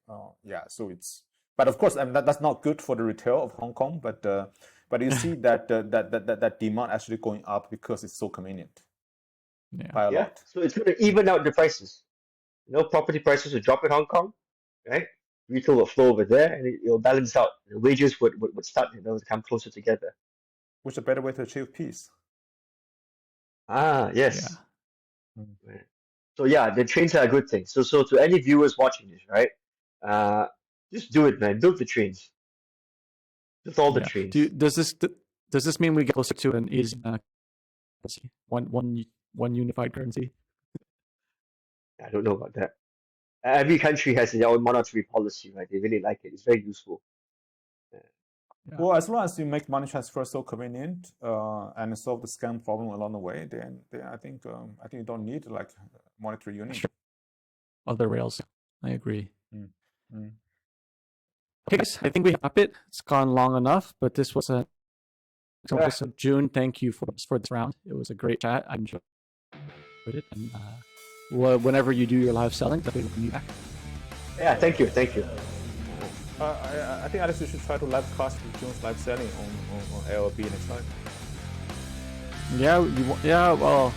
So it's. But of course, I mean, that's not good for the retail of Hong Kong. But you see that demand actually going up because it's so convenient. By a lot. So it's going to even out the prices. Property prices will drop in Hong Kong, right? Retail will flow over there, and it'll balance out. The wages would start, to come closer together. Which is a better way to achieve peace. Yes. Yeah. So the trains are a good thing. So to any viewers watching this, right? Just do it, man. Build the trains. Build all the trains. Does this mean we get closer to an Asian one unified currency? I don't know about that. Every country has their own monetary policy, right? They really like it. It's very useful. Well, as long as you make money transfer so convenient and solve the scam problem along the way, then I think you don't need like monetary union. Sure. Other rails, I agree. Okay, guys, I think we have it. It's gone long enough, but this was a episode. Joon, thank you for this round. It was a great chat. I enjoyed it, and whenever you do your live selling, definitely welcome you back. Yeah, thank you. I think Alex, you should try to live cast Joon's live selling on ALB next time. Yeah. Well,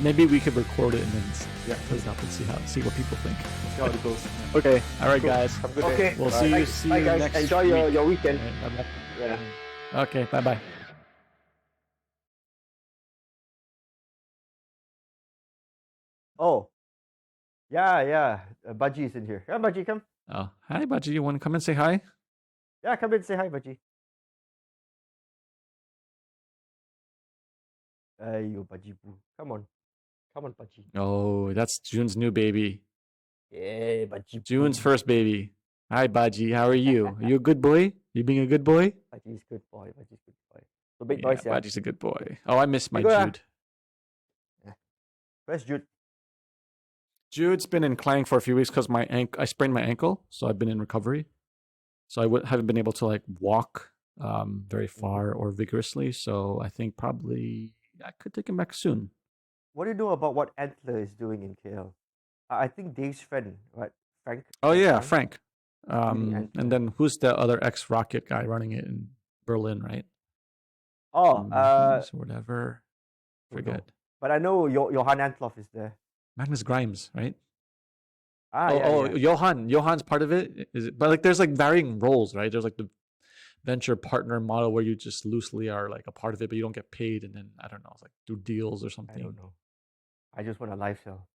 maybe we could record it and then put it up and see what people think. See how it goes. Okay. All right, guys. Have a good day. We'll see you guys. next Enjoy your weekend. Right, bye-bye. Yeah. Okay. Bye. Oh, yeah. Baji is in here. Come, Baji, come. Oh, hi, Baji. You want to come and say hi? Yeah, come in, say hi, Baji. You Baji boo. Come on, Baji. Oh, that's Joon's new baby. Yeah, Baji. Joon's first baby. Hi, Baji. How are you? Are you a good boy? You being a good boy? Baji's good boy. So big noise, yeah. Baji's a good boy. Oh, I miss my Jude. Where's Jude? Jude's been in Klang for a few weeks because I sprained my ankle, so I've been in recovery. So I haven't been able to like walk very far or vigorously. So I think probably I could take him back soon. What do you know about what Antler is doing in KL? I think Dave's friend, right? Frank. Oh yeah, Frank. And then who's the other ex-Rocket guy running it in Berlin, right? Oh, whatever. Forget. But I know Johan Antloff is there. Magnus Grimes, right? Yeah. Johan's part of it. Is it? But like, there's like varying roles, right? There's like the venture partner model where you just loosely are like a part of it, but you don't get paid, and then I don't know, it's like do deals or something. I don't know. I just want a live sell.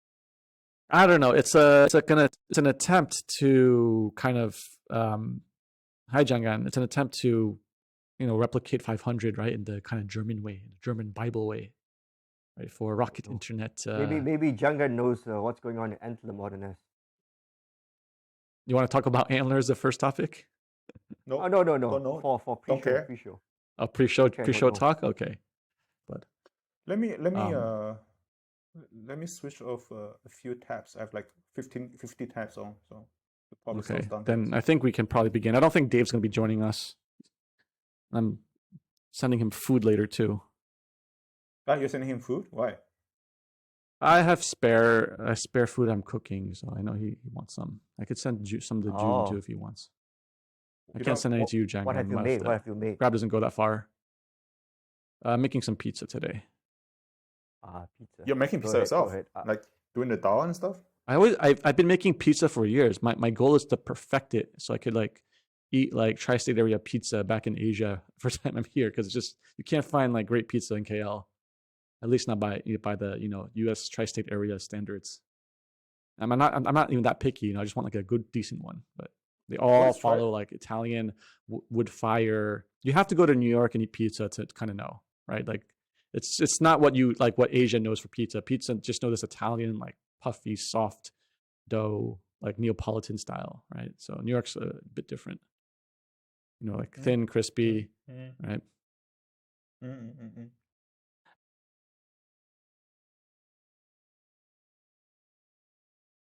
I don't know. It's an attempt to kind of hi Jianggan. It's an attempt to replicate 500, right, in the kind of German way, the German Bible way. Right, for Rocket Internet. Maybe Jianggan knows what's going on in Antler more than us. You want to talk about Antler as the first topic? No. Oh, no. For pre-show. A pre-show talk? Okay. But let me switch off a few tabs. I have like 50 tabs on, so Probably Okay, slows down then things. I think we can probably begin. I don't think Dave's going to be joining us. I'm sending him food later too. Ah, you're sending him food? Why? I have spare food I'm cooking, so I know he wants some. I could send some to Joon too Oh, if he wants. I You can't don't. send any what to you, Jianggan. what have you made? What have you made? Grab doesn't go that far. I'm making some pizza today. Pizza. You're making Go pizza ahead, go yourself, ahead. like doing the dough and stuff. I've been making pizza for years. My goal is to perfect it so I could like eat like tri-state area pizza back in Asia first time I'm here, because it's just you can't find like great pizza in KL, at least not by the U.S. tri-state area standards. I'm not even that picky. I just want like a good decent one. But they all is tri- follow like Italian wood fire. You have to go to New York and eat pizza to kind of know, right? Like it's not what you like what Asia knows for pizza. Pizza just know this Italian like puffy, soft dough, like Neapolitan style, right? So New York's a bit different. Like thin, crispy, right?